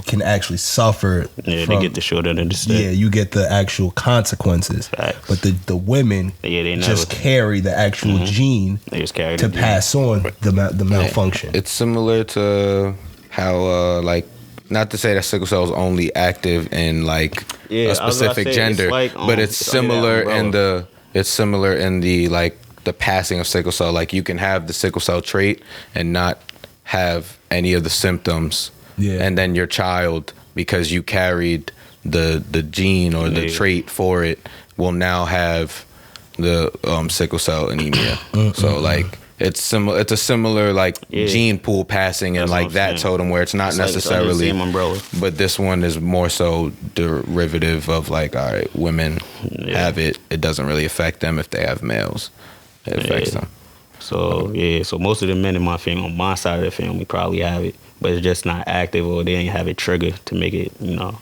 can actually suffer. Yeah, they get the short end of the stick. Yeah, you get the actual consequences. Facts. But the women they just carry the actual gene They just carry to the gene. pass on the malfunction. It's similar to how like, not to say that sickle cell is only active in like Yeah, a specific gender, it's like, but it's it's under that similar in the like the passing of sickle cell. Like you can have the sickle cell trait and not have any of the symptoms. Yeah. And then your child, because you carried the gene or the trait for it, will now have the sickle cell anemia. So like it's similar. It's a similar like gene pool passing and That's like what I'm that saying. totem where it's not It's like it's under the necessarily. same umbrella. But this one is more so derivative of like, all right, women have it. It doesn't really affect them if they have males. It affects them. So so most of the men in my family, on my side of the family, probably have it, but it's just not active or they ain't have it triggered to make it, Yeah.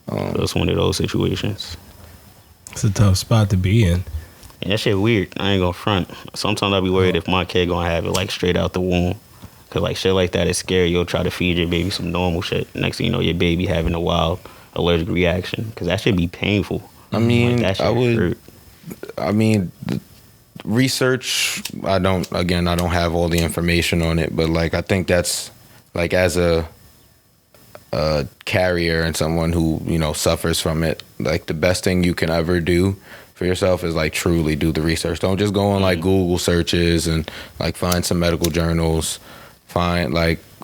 So it's one of those situations. It's a tough spot to be in. And that shit weird. I ain't gonna front. Sometimes I be worried if my kid gonna have it like straight out the womb. Cause like shit like that is scary. You'll try to feed your baby some normal shit. Next thing you know, your baby having a wild allergic reaction. Cause that should be painful. I mean, like, that shit hurt. the research, I don't have all the information on it, but like I think that's like as a carrier and someone who, suffers from it, like the best thing you can ever do for yourself is like truly do the research. Don't just go on like Google searches and like find some medical journals,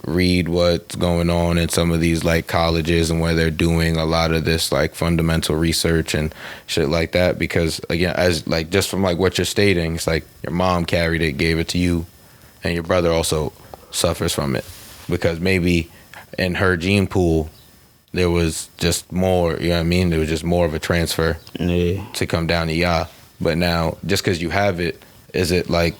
read what's going on in some of these like colleges and where they're doing a lot of this like fundamental research and shit like that. Because again, as like just from like what you're stating, it's like your mom carried it, gave it to you, and your brother also suffers from it because maybe in her gene pool there was just more, you know what I mean? There was just more of a transfer to come down to ya. But now, just because you have it, is it like,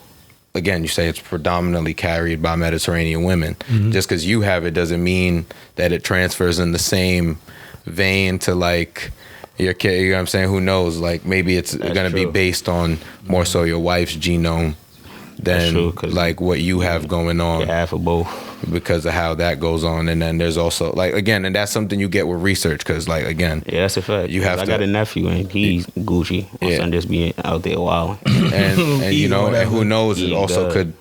again, you say it's predominantly carried by Mediterranean women. Just because you have it doesn't mean that it transfers in the same vein to like your kid. You know what I'm saying? Who knows? Like maybe it's going to be based on more so your wife's genome than like what you have going on. Half of both. Because of how that goes on. And then there's also like, again, and that's something you get with research. Because like, again, that's a fact. I got a nephew and he's Gucci. My son just being out there wilding. And and who knows, it also could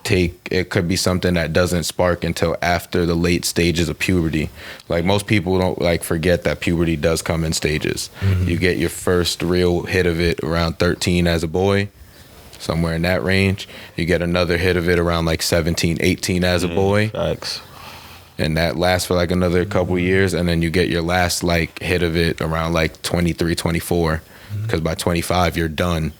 be something that doesn't spark until after the late stages of puberty. Like most people don't like forget that puberty does come in stages. You get your first real hit of it around 13 as a boy, somewhere in that range. You get another hit of it around like 17, 18 as a boy. Facts. And that lasts for like another couple years. And then you get your last like hit of it around like 23, 24. Because by 25, you're done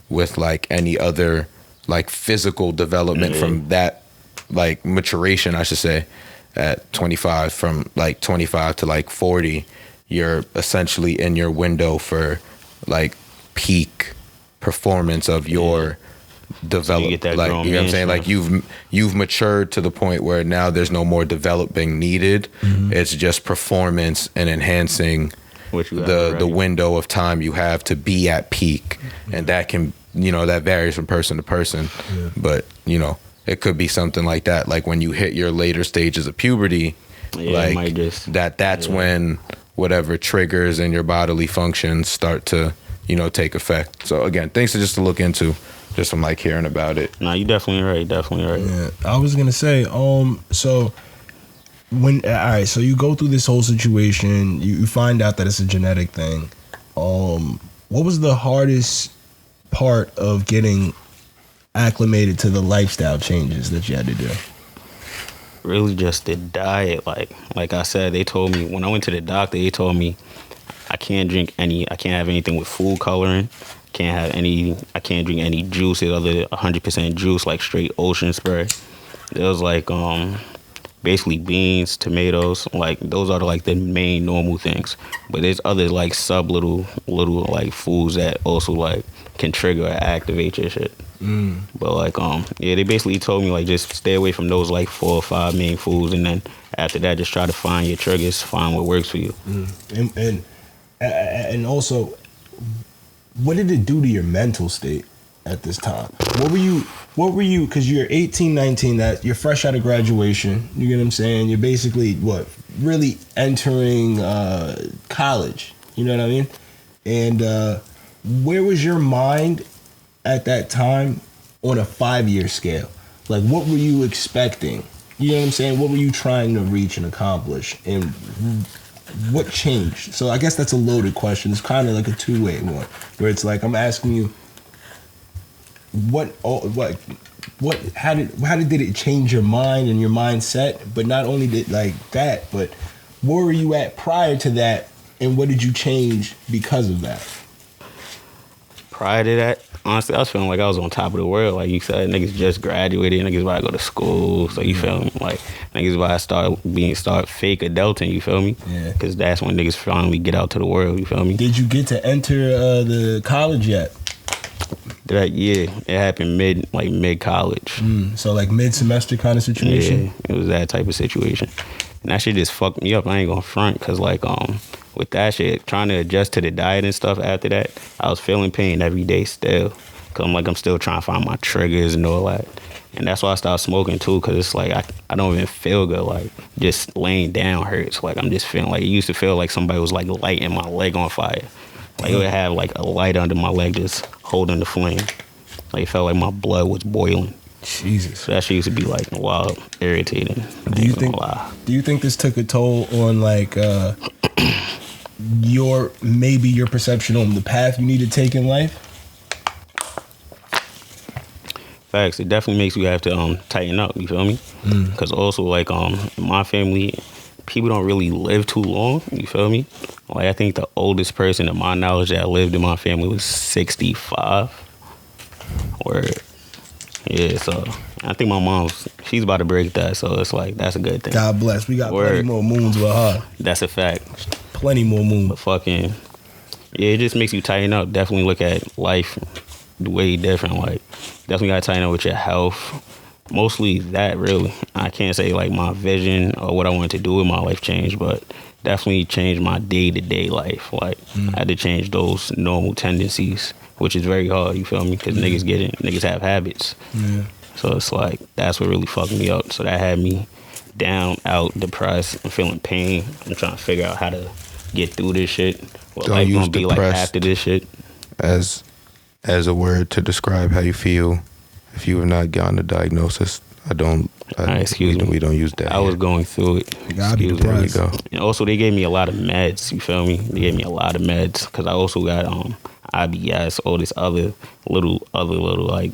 with like any other like physical development from that like maturation, I should say, at 25. From like 25 to like 40, you're essentially in your window for like peak performance of your development. So like, you know what I'm saying? Like you've matured to the point where now there's no more developing needed. It's just performance and enhancing the window of time you have to be at peak. And that can, that varies from person to person. But, it could be something like that. Like when you hit your later stages of puberty, that's when whatever triggers in your bodily functions start to take effect. So again, things to look into just from like hearing about it. No, you definitely right. Yeah, I was gonna say, so so you go through this whole situation, you find out that it's a genetic thing. What was the hardest part of getting acclimated to the lifestyle changes that you had to do? Really just the diet. Like I said, they told me when I went to the doctor, they told me I can't have anything with food coloring. I can't drink any juices other than 100% juice, like straight ocean spray. There was like basically beans, tomatoes, like those are like the main normal things. But there's other like sub little like foods that also like can trigger or activate your shit. But like yeah, they basically told me like just stay away from those like 4 or 5 main foods, and then after that just try to find your triggers, find what works for you. And also, what did it do to your mental state at this time? What were you, because you're 18, 19, that you're fresh out of graduation, you get what I'm saying? You're basically, really entering college, you know what I mean? And where was your mind at that time on a 5-year scale? Like, what were you expecting? You know what I'm saying? What were you trying to reach and accomplish? And what changed? So I guess that's a loaded question. It's kind of like a two-way one, where it's like I'm asking you, how did it change your mind and your mindset? But not only did like that, but where were you at prior to that, and what did you change because of that? Prior to that, honestly, I was feeling like I was on top of the world. Like you said, niggas just graduated, niggas about to go to school. So you feel me? Like niggas about to start fake adulting. You feel me? Yeah. Because that's when niggas finally get out to the world. You feel me? Did you get to enter the college yet? That yeah, it happened mid college. So like mid semester kind of situation. Yeah, it was that type of situation, and that shit just fucked me up. I ain't gonna front, cause like with that shit, trying to adjust to the diet and stuff after that, I was feeling pain every day still. Cause I'm still trying to find my triggers and all that. And that's why I started smoking too, cause it's like I don't even feel good. Like just laying down hurts. Like I'm just feeling like it used to feel like somebody was like lighting my leg on fire. Like it would have like a light under my leg just holding the flame. Like it felt like my blood was boiling. Jesus. So that shit used to be like wild, irritating. Do you think this took a toll on like your perception on the path you need to take in life? Facts. It definitely makes you have to tighten up. You feel me? Because also like in my family, people don't really live too long. You feel me? Like I think the oldest person, to my knowledge, that lived in my family was 65. Word. Yeah. So I think my mom's she's about to break that. So it's like that's a good thing. God bless. We got plenty more moons with her. That's a fact. Plenty more moons. But fucking yeah, it just makes you tighten up. Definitely look at life way different. Like definitely gotta tighten up with your health. Mostly that, really. I can't say like my vision or what I wanted to do with my life changed, but definitely changed my day-to-day life. Like I had to change those normal tendencies, which is very hard. You feel me? Because niggas have habits. Yeah. So it's like that's what really fucked me up. So that had me down, out, depressed. I'm feeling pain. I'm trying to figure out how to get through this shit. What life gonna be like after this shit? As a word to describe how you feel. If you have not gotten a diagnosis, we don't use that. I was going through it. Excuse me. There we go. And also, they gave me a lot of meds. You feel me? They gave me a lot of meds because I also got IBS, all this other little like.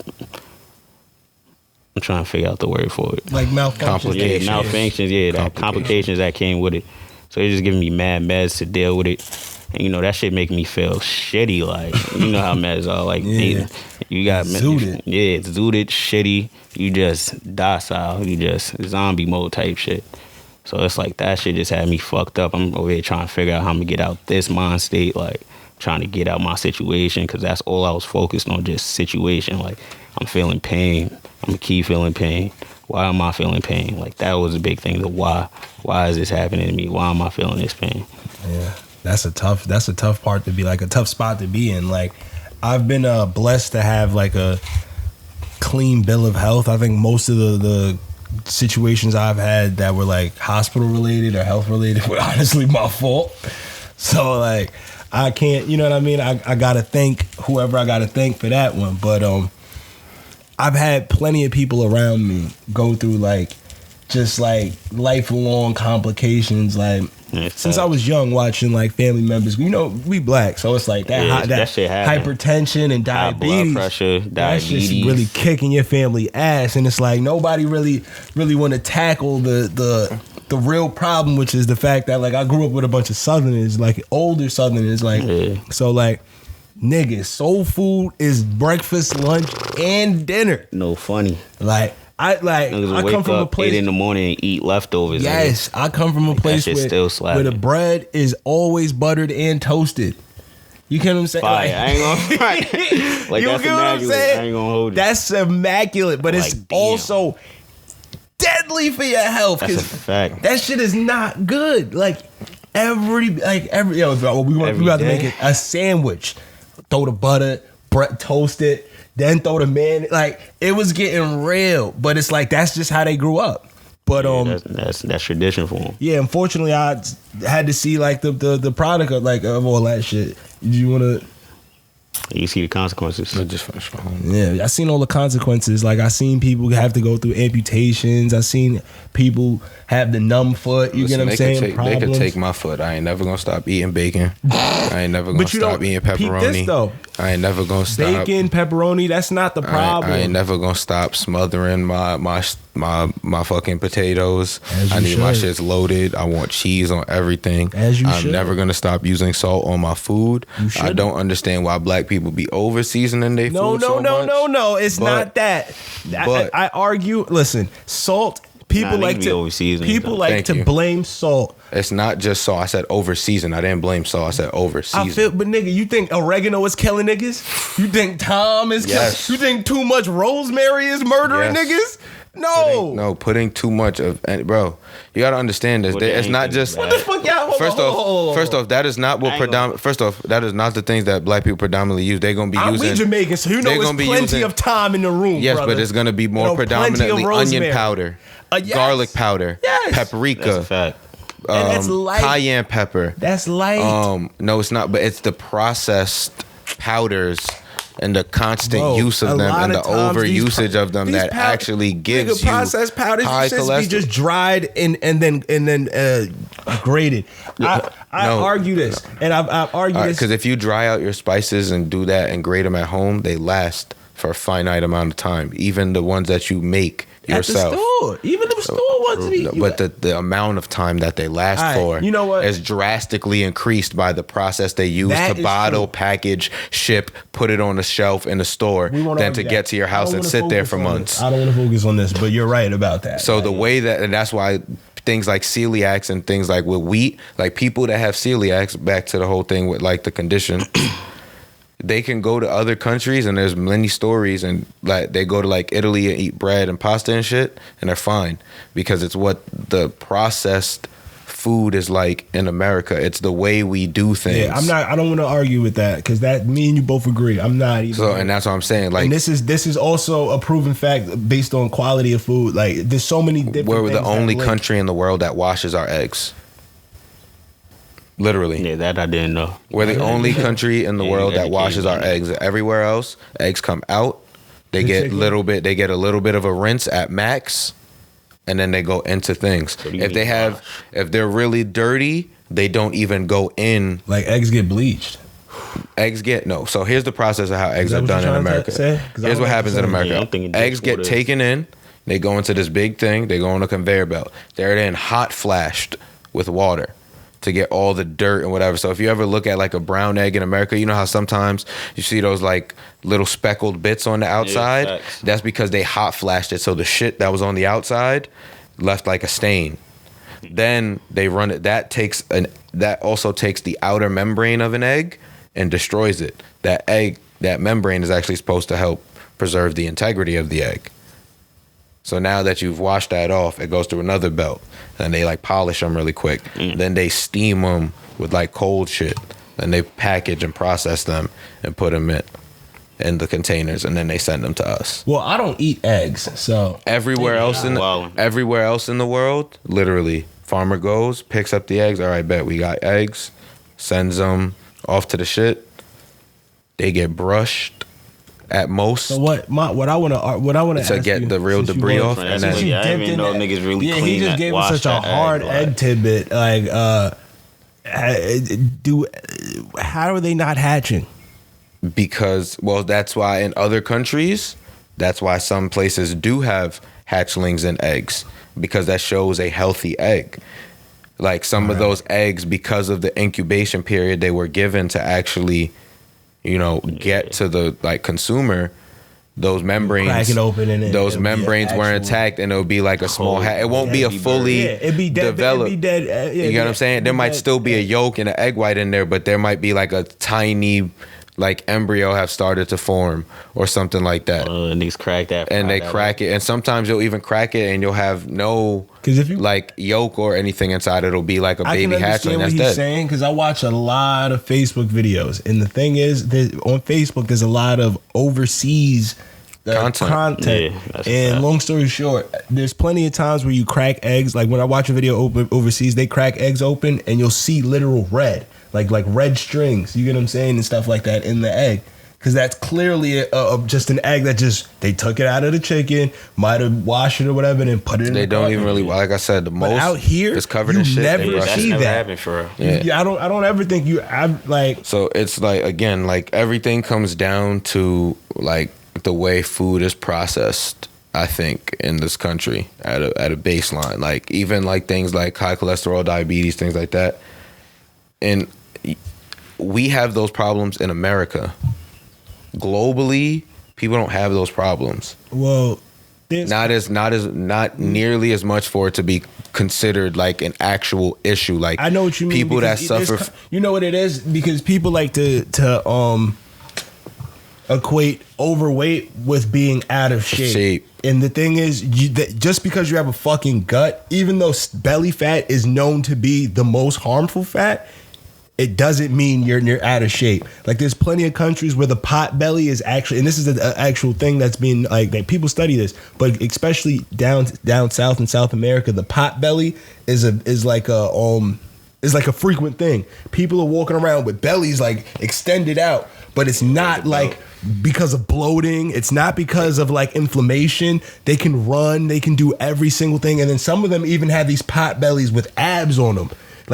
I'm trying to figure out the word for it. Like malfunctions. Yeah, malfunctions. Yeah, that complications that came with it. So they're just giving me mad meds to deal with it. And you know that shit make me feel shitty. Like you know how meds are. Like you got zooted. Yeah, it's zooted, shitty. You just docile. You just zombie mode type shit. So it's like that shit just had me fucked up. I'm over here trying to figure out how I'm gonna get out this mind state. Like trying to get out my situation because that's all I was focused on, just situation. Like I'm feeling pain. I'm gonna keep feeling pain. Why am I feeling pain? Like that was a big thing. The why. Why is this happening to me? Why am I feeling this pain? Yeah. That's a tough part to be, like a tough spot to be in. Like I've been blessed to have like a clean bill of health. I think most of the situations I've had that were like hospital related or health related were honestly my fault. So like I can't, you know what I mean? I gotta thank whoever I gotta thank for that one. But I've had plenty of people around me go through like just like lifelong complications. Like since I was young, watching like family members, you know, we black, so it's like that shit happen. hypertension and High diabetes, blood pressure, that's just diabetes. really kicking your family ass, and it's like nobody really want to tackle the real problem, which is the fact that like I grew up with a bunch of Southerners, like older Southerners, like so like niggas, soul food is breakfast, lunch, and dinner. No funny. Like I come from a place 8 in the morning and eat leftovers. Yes, I come from a place shit still slapping. where the bread is always buttered and toasted. You get what I'm saying? Fire. Like, I ain't gonna front. Like you that's get what I'm immaculate. saying? I ain't gonna hold you. That's immaculate, but it's Like, damn. also deadly for your health. That's a 'cause fact. that shit is not good. Like every yo, bro, we about to day. make it a sandwich. Throw the butter, toast it, then throw the man. Like it was getting real, but it's like that's just how they grew up. But That's tradition for them. yeah, unfortunately, I had to see like the product of all that shit. You wanna? You see the consequences. I just finished my home. Yeah, I seen all the consequences. Like I seen people have to go through amputations. I seen people have the numb foot. You Listen, get what I'm saying? they could take my foot. I ain't never gonna stop eating bacon. I ain't never gonna But you stop don't eating peep pepperoni. this, though. I ain't never gonna stop. Bacon, pepperoni. That's not the problem. I ain't never gonna stop smothering my fucking potatoes. As you I need my should. shits loaded. I want cheese on everything. As you I'm should. never gonna stop using salt on my food. You I shouldn't. don't understand why black people be over seasoning their food so much. No. It's But- not that. but- I argue. Listen, salt. People Nah, like they be to over-seasoning, people though. like Thank to you. blame salt. It's not just salt. I said over season. I didn't blame salt. I said over I season. feel, but nigga, you think oregano is killing niggas? You think thyme is Yes. killing? You think too much rosemary is murdering Yes. niggas? No. Putting too much of, and bro, you gotta understand this. Well, It's they not ain't just. bad. What the fuck, y'all? Hold First on, off, hold on. first off, that is not what I ain't gonna- First off, that is not the things that black people predominantly use. They're gonna be using. We Jamaican, so you know they're there's gonna be plenty using- of time in the room. Yes, brother. but it's gonna be more You know, plenty of predominantly onion rosemary. powder, Yes. garlic powder, Yes. That's a paprika, fact. And that's light. cayenne pepper. That's light. No, it's not. But it's the processed powders and the constant Bro, use a of them lot and the of times overusage of them these that actually gives you processed powders. high Just be cholesterol. just dried and then grated. I No. argue this, and I've argued this. Because if you dry out your spices and do that and grate them at home, they last for a finite amount of time. Even the ones that you make yourself. At the store, even the store ones. But the amount of time that they last All right, for, you know what? is drastically increased by the process they use That to is bottle, true. package, ship, put it on the shelf in the store, We won't than argue to that. get to your I house don't and wanna sit there focus for on months. this. I don't want to focus on this, but you're right about that. So the way that, and that's why things like celiacs and things like with wheat, like people that have celiacs, back to the whole thing with like the condition, they can go to other countries and there's many stories and like they go to like Italy and eat bread and pasta and shit and they're fine because it's what the processed food is like in America. It's the way we do things. yeah, I don't want to argue with that because that me and you both agree. I'm not either. So, and that's what I'm saying. Like, and this is also a proven fact based on quality of food. Like there's so many different. we're the things that only link. country in the world that washes our eggs. Literally. Yeah, that I didn't know. We're the only country in the Yeah, world that educated washes our on that. eggs. Everywhere else, eggs come out. They The get chicken? they get a little bit of a rinse at max, and then they go into things. What do you If they mean have, if they're really dirty, they don't even go in. Like eggs get bleached. Eggs get no. So here's the process of how eggs that are what done you're in trying to America. say? 'Cause I Here's don't what know happens what in you're saying. Yeah, I'm America. thinking Eggs that's get what it is. taken in. They go into this big thing. They go on a conveyor belt. They're then hot flashed with water to get all the dirt and whatever. So if you ever look at like a brown egg in America, you know how sometimes you see those like little speckled bits on the outside? facts. That's because they hot flashed it. So the shit that was on the outside left like a stain. Then they run it. That also takes the outer membrane of an egg and destroys it. That membrane is actually supposed to help preserve the integrity of the egg. So now that you've washed that off, it goes through another belt, and they like polish them really quick. Then they steam them with like cold shit. Then they package and process them and put them in the containers, and then they send them to us. Well, I don't eat eggs, so Everywhere else in the world, literally, farmer goes, picks up the eggs. All right, bet we got eggs. Sends them off to the shit. They get brushed, at most. So what I want to To ask get you, the real since you debris want- off, That's and what then I didn't even know that- niggas really yeah, clean he just that, gave us wash such a that hard like- egg tidbit. Like, how are they not hatching? because that's why in other countries, that's why some places do have hatchlings and eggs, because that shows a healthy egg. Like some of those eggs, because of the incubation period they were given to actually, get to the consumer, those membranes, Crack it open and those it'll be membranes an weren't actual- attacked, and it'll be like a small it won't be a heavy fully Yeah, it'd be dead. developed. It'd be dead. You get what I'm saying? There might still be a yolk and an egg white in there, but there might be like a tiny embryo have started to form or something like that. And these crack that. And they fry that crack it, and sometimes you'll even crack it and you'll have no 'Cause if you- yolk or anything inside. It'll be like a I can baby understand hatchling what that's he's dead. saying because I watch a lot of Facebook videos, and the thing is that on Facebook there's a lot of overseas content. Yeah, that's a And fact. long story short, there's plenty of times where you crack eggs. Like when I watch a video overseas, they crack eggs open, and you'll see literal red, like red strings. You get what I'm saying, and stuff like that in the egg. Because that's clearly just an egg that they took it out of the chicken, might have washed it or whatever, and then put it in They the don't carton. even really, like I said, the But most out here, is covered you in shit. never They brush That's see it. never that. happened for real. Yeah. I don't ever think So it's again, everything comes down to the way food is processed. I think in this country at a baseline, even things like high cholesterol, diabetes, things like that, and we have those problems in America. Globally, people don't have those problems. Well, there's Not nearly as much for it to be considered an actual issue. I know what you mean. People that because suffer. you know what it is, because people like to equate overweight with being out of shape. And the thing is, just because you have a fucking gut, even though belly fat is known to be the most harmful fat, it doesn't mean you're out of shape. There's plenty of countries where the pot belly is actually, and this is an actual thing that's been that people study this, but especially down south in South America, the pot belly is like a frequent thing. People are walking around with bellies extended out, but it's not because of bloating. It's not because of inflammation. They can run, they can do every single thing, and then some of them even have these pot bellies with abs on them.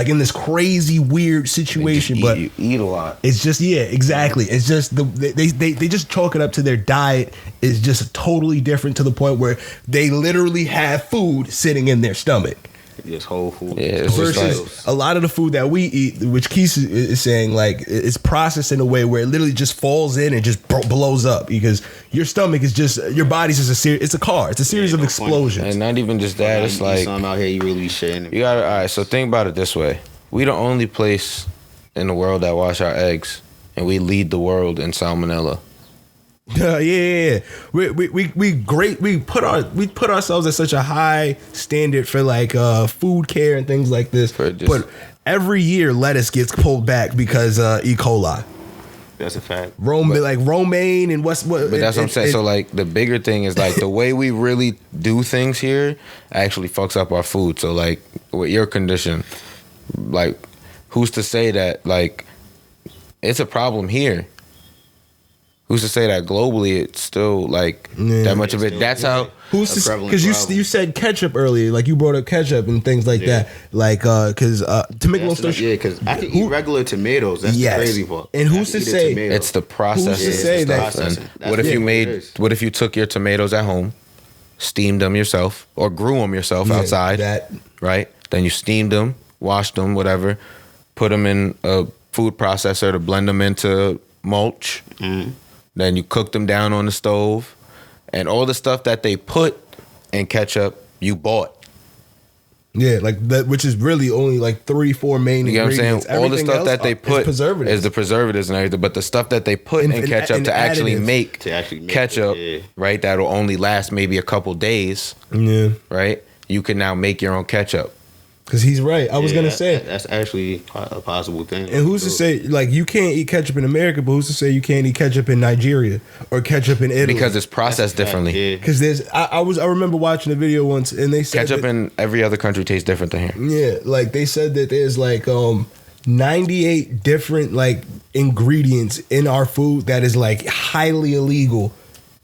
In this crazy weird situation, but you eat a lot. it's just exactly. It's just they just chalk it up to their diet is just totally different to the point where they literally have food sitting in their stomach. Just whole food. Yeah, it's just Versus a lot of the food that we eat, which Keith is saying, it's processed in a way where it literally just falls in and just blows up because your stomach is just, your body's just it's a car. It's a series of explosions. And not even just that. It's something out here you really shitting. you gotta. All right. So think about it this way: we the only place in the world that wash our eggs, and we lead the world in salmonella. Yeah. We put ourselves at such a high standard for food care and things like this. But every year lettuce gets pulled back because E. coli. That's a fact. Romaine and what. But that's what I'm saying. So the bigger thing is the way we really do things here actually fucks up our food. So with your condition, who's to say that it's a problem here? Who's to say that globally it's still that much of it? That's how. Who's to? Because you said ketchup earlier, you brought up ketchup and things like that, because to make long story short, because I can eat regular tomatoes. That's the crazy part. And who's to say it's the process? Who's to say that? What if you took your tomatoes at home, steamed them yourself, or grew them yourself outside? Right? Then you steamed them, washed them, whatever, put them in a food processor to blend them into mulch. Then you cook them down on the stove, and all the stuff that they put in ketchup, you bought. Yeah, that, which is really only 3-4 main You get what I'm ingredients. saying? All the Everything stuff else that they put is the preservatives and everything, but the stuff that they put in ketchup and to actually additives. make ketchup, it, right? That'll only last maybe a couple days, right? You can now make your own ketchup. Because he's right. I was gonna say that's actually a possible thing. And who's to say you can't eat ketchup in America, but who's to say you can't eat ketchup in Nigeria or ketchup in Italy? Because it's processed differently. Because I remember watching a video once, and they said Ketchup in every other country tastes different than here. Yeah, they said that there's 98 different ingredients in our food that is like highly illegal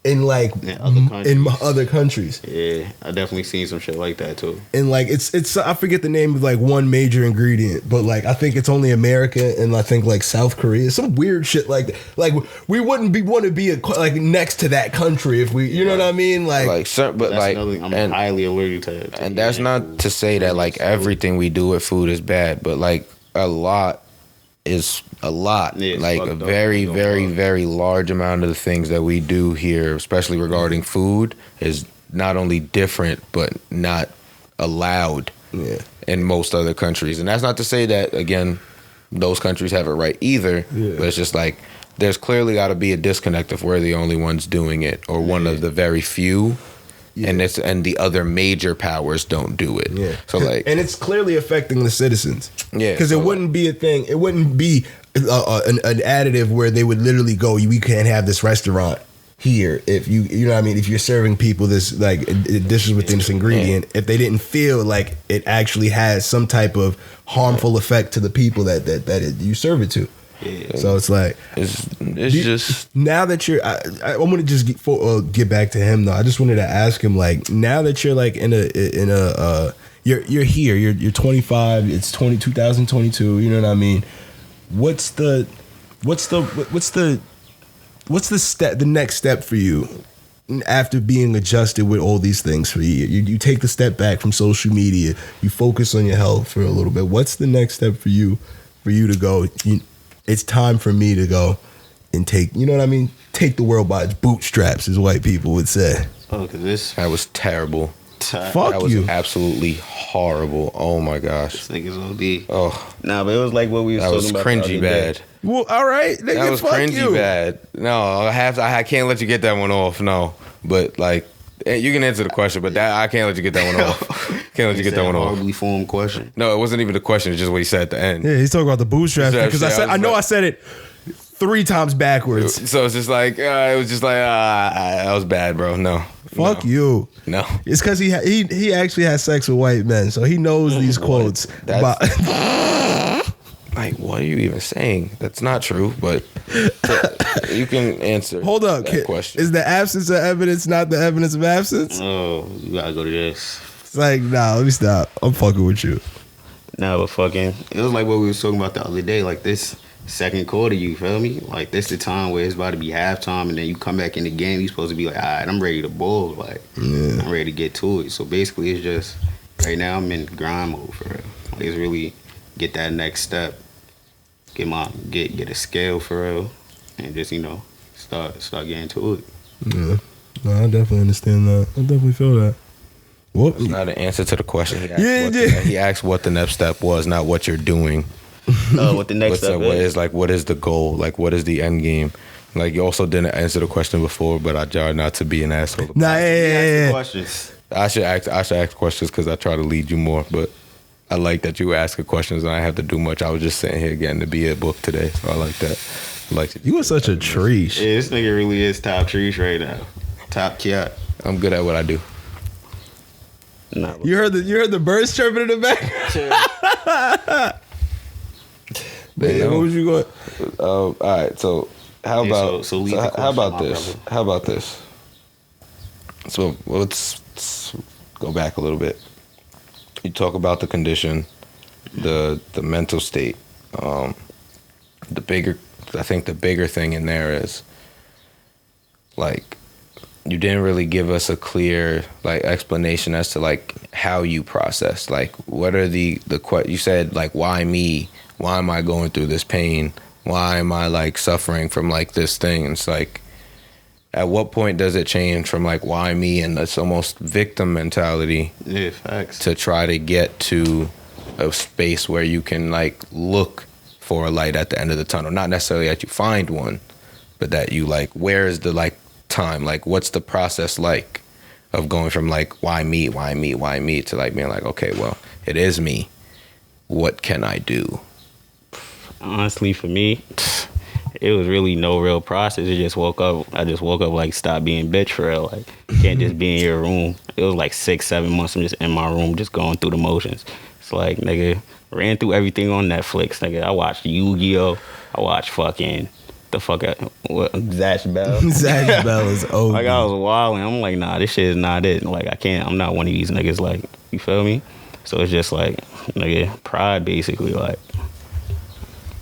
in like in other countries. Yeah, I definitely seen some shit like that too. And like it's I forget the name of like one major ingredient, but like I think it's only America and I think like South Korea, some weird shit like that. Like we wouldn't want to be like next to that country if we, you know what I mean? Like but That's like, I'm highly allergic to and that's not to say that like everything we do with food is bad, but like a lot is a lot. Yeah, like a very, very, very large amount of the things that we do here, especially regarding food, is not only different but not allowed in most other countries. And that's not to say that, again, those countries have it right either, but it's just like there's clearly got to be a disconnect if we're the only ones doing it or one of the very few. And the other major powers don't do it. Yeah. So like, and it's clearly affecting the citizens. Yeah. Because it wouldn't be a thing. It wouldn't be an additive where they would literally go, we can't have this restaurant here if you know what I mean, if you're serving people this like dishes with this ingredient, if they didn't feel like it actually has some type of harmful effect to the people that you serve it to. Yeah. So it's like it's just now that you're I want to just get back to him though. I just wanted to ask him, like, now that you're like in a you're here, you're 25, it's 2022, you know what I mean? What's the step, the next step for you after being adjusted with all these things for you? You take the step back from social media, you focus on your health for a little bit. What's the next step for you to go? It's time for me to go and take, you know what I mean? Take the world by its bootstraps, as white people would say. Oh, cause that was terrible. Fuck that was you. absolutely horrible. Oh my gosh. This nigga's OD. Oh. Nah, but it was like what we was talking about. That was cringy bad. Well, all right. Nigga, that was cringy bad. No, I can't let you get that one off. No. But like, you can answer the question, but that I can't let you get that one off. Can't let you get that one off. Horribly formed question. No, it wasn't even the question. It's just what he said at the end. Yeah, he's talking about the bootstraps because I said it 3 times backwards. So it's just like it was just like that was bad, bro. No. Fuck you. No. It's because he actually has sex with white men, so he knows these quotes. Like, what are you even saying? That's not true, but you can answer. Hold up, that question. Is the absence of evidence not the evidence of absence? Oh, you gotta go to this. It's like, nah, let me stop. I'm fucking with you. Nah, but fucking, it was like what we was talking about the other day. Like this second quarter, you feel me? Like this the time where it's about to be halftime, and then you come back in the game. You supposed to be like, all right, I'm ready to ball. Like, I'm ready to get to it. So basically, it's just right now I'm in grind mode for real. Like, it's really get that next step. Get a scale for real, and just start getting to it. Yeah, no, I definitely understand that. I definitely feel that. What? That's not an answer to the question. He asked what the next step was, not what you're doing. What the next step is. What is the goal? Like, what is the end game? Like, you also didn't answer the question before, but I tried not to be an asshole. Nah, yeah. Questions. I should ask questions because I try to lead you more, but I like that you ask questions and I have to do much. I was just sitting here getting to be a book today, so I like that. You are such a treesh. Yeah, this nigga really is top treesh right now. Top cat. I'm good at what I do. Nah, you heard the birds chirping in the back. Man, what was you going? All right, so how about this? How about this? So let's go back a little bit. You talk about the condition, the mental state. I think the bigger thing in there is, like, you didn't really give us a clear explanation as to how you process. Like, what are you said, like, why me? Why am I going through this pain? Why am I suffering from this thing? It's like, at what point does it change from why me and this almost victim mentality to try to get to a space where you can look for a light at the end of the tunnel? Not necessarily that you find one, but that you where is the time? What's the process of going from why me to being okay, well, it is me. What can I do? Honestly, for me, it was really no real process. I just woke up stop being bitch for real. You can't just be in your room. It was 6-7 months I'm just in my room just going through the motions. It's nigga, ran through everything on Netflix. Nigga, I watched Yu-Gi-Oh! I watch fucking Zach Bell. Zach Bell is old. Like I was wilding. I'm like, nah, this shit is not it. Like I can't. I'm not one of these niggas. Like you feel me? So it's just like nigga pride basically. Like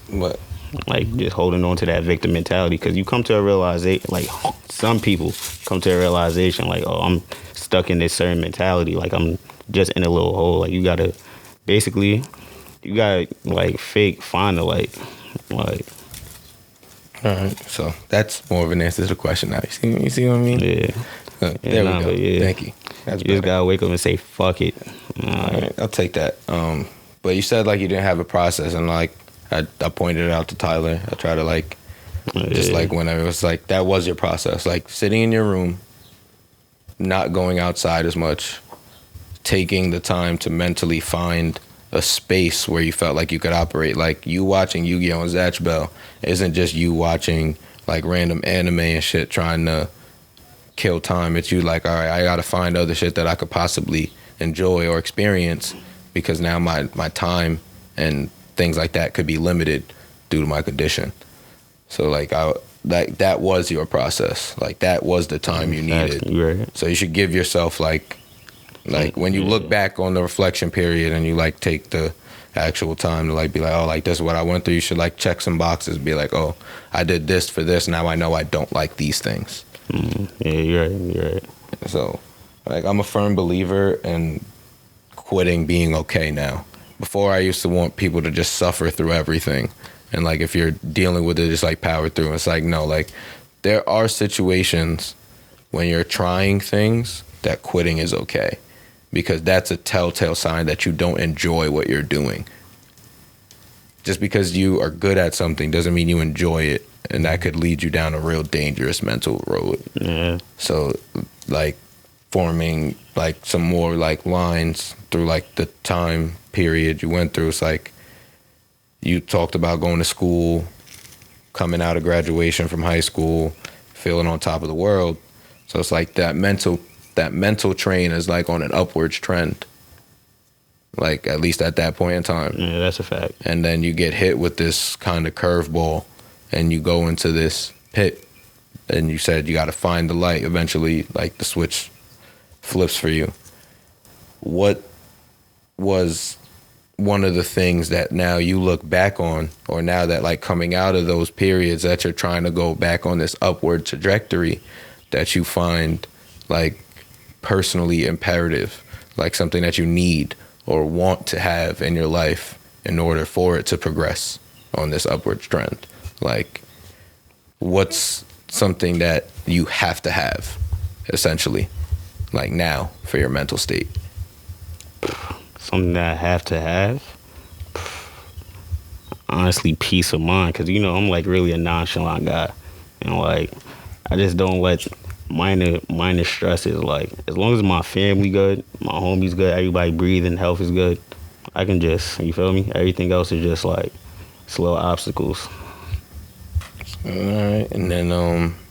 What? Like just holding on to that victim mentality because you come to a realization. Like some people come to a realization. Like oh, I'm stuck in this certain mentality. Like I'm just in a little hole. Like you gotta basically, you gotta like find the light. Like. All right, so that's more of an answer to the question now. You see what I mean? Yeah. There we go. Yeah. Thank you. That's you just gotta wake up and say fuck it. All right, I'll take that. But you said like you didn't have a process, and like I pointed it out to Tyler. I try to like just like whenever it was like that was your process, like sitting in your room, not going outside as much, taking the time to mentally find a space where you felt like you could operate. Like you watching Yu-Gi-Oh! And Zatch Bell isn't just you watching like random anime and shit trying to kill time. It's you like, all right, I gotta find other shit that I could possibly enjoy or experience because now my time and things like that could be limited due to my condition. So like that was your process. Like that was the time you needed. Right. So you should give yourself like when you look back on the reflection period and you like take the actual time to like be like, oh, like this is what I went through, you should like check some boxes, be like, oh, I did this for this, now I know I don't like these things. Yeah, you're right. So like I'm a firm believer in quitting being okay now. Before I used to want people to just suffer through everything, and like if you're dealing with it, just like power through. It's like no, like there are situations when you're trying things that quitting is okay. Because that's a telltale sign that you don't enjoy what you're doing. Just because you are good at something doesn't mean you enjoy it, and that could lead you down a real dangerous mental road. Yeah. So, like, forming, like, some more, like, lines through, like, the time period you went through. It's like you talked about going to school, coming out of graduation from high school, feeling on top of the world. So it's like that mental train is like on an upwards trend, like at least at that point in time. Yeah, that's a fact. And then you get hit with this kind of curveball and you go into this pit, and you said you got to find the light eventually, like the switch flips for you. What was one of the things that now you look back on, or now that like coming out of those periods that you're trying to go back on this upward trajectory, that you find like personally imperative, like something that you need or want to have in your life in order for it to progress on this upward trend? Like, what's something that you have to have, essentially, like now for your mental state? Something that I have to have? Honestly, peace of mind, because, you know, I'm like really a nonchalant guy. And like, I just don't let minor stresses, like as long as my family good, my homies good, everybody breathing, health is good, I can just, you feel me? Everything else is just like slow obstacles. All right. And then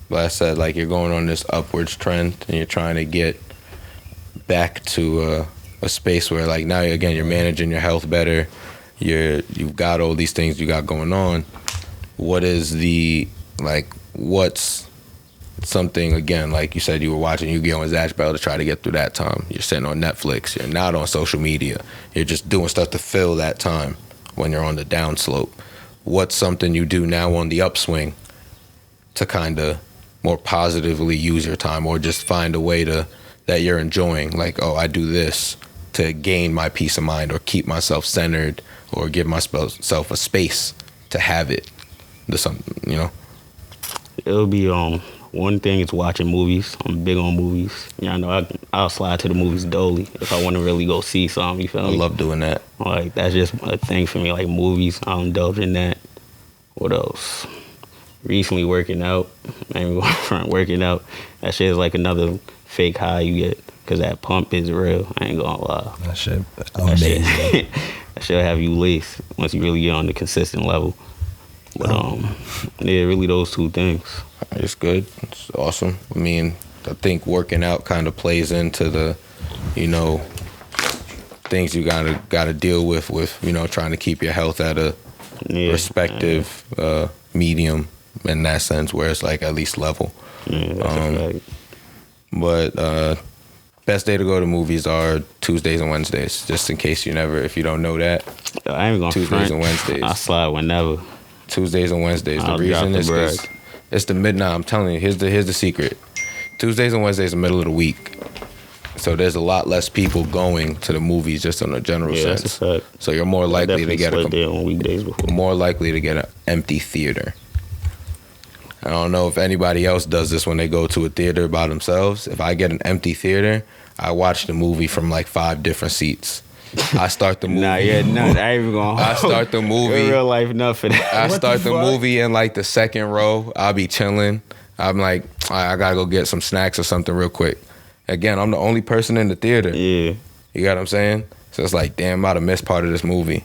like I said, like you're going on this upwards trend and you're trying to get back to a space where like now again you're managing your health better, you've got all these things you got going on. What is the what's something, again, like you said, you were watching Yu-Gi-Oh! And Zatch Bell to try to get through that time. You're sitting on Netflix. You're not on social media. You're just doing stuff to fill that time when you're on the downslope. What's something you do now on the upswing to kind of more positively use your time, or just find a way that you're enjoying? Like, oh, I do this to gain my peace of mind or keep myself centered or give myself a space to have it. You know? It'll be one thing is watching movies. I'm big on movies. Yeah, I know I'll slide to the movies daily if I want to really go see something. You feel me? I love doing that. Like that's just a thing for me. Like movies, I'll indulge in that. What else? Recently working out. I ain't going front working out. That shit is like another fake high you get, because that pump is real. I ain't gonna lie. That shit amazing. That shit have you laced once you really get on the consistent level. But yeah, really those two things. It's good. It's awesome. I mean, I think working out kind of plays into the, you know, things you gotta deal with, you know, trying to keep your health at a respective medium in that sense, where it's like at least level. Yeah, that's a fact. But best day to go to movies are Tuesdays and Wednesdays. Just in case if you don't know that. I ain't gonna Tuesdays front. and Wednesdays. I slide whenever. Tuesdays and Wednesdays. I'll The reason drop is the because it's the midnight. I'm telling you, here's the secret. Tuesdays and Wednesdays, the middle of the week. So there's a lot less people going to the movies just in a general sense. That's a fact. So you're more likely to get there on weekdays before. more likely to get an empty theater. I don't know if anybody else does this when they go to a theater by themselves. If I get an empty theater, I watch the movie from like 5 different seats. I start the movie. I ain't even gonna. I start the movie. In real life, nothing. I start the movie in like the second row. I'll be chilling. I'm like, I gotta go get some snacks or something real quick. Again, I'm the only person in the theater. Yeah. You got what I'm saying? So it's like, damn, I might have missed part of this movie.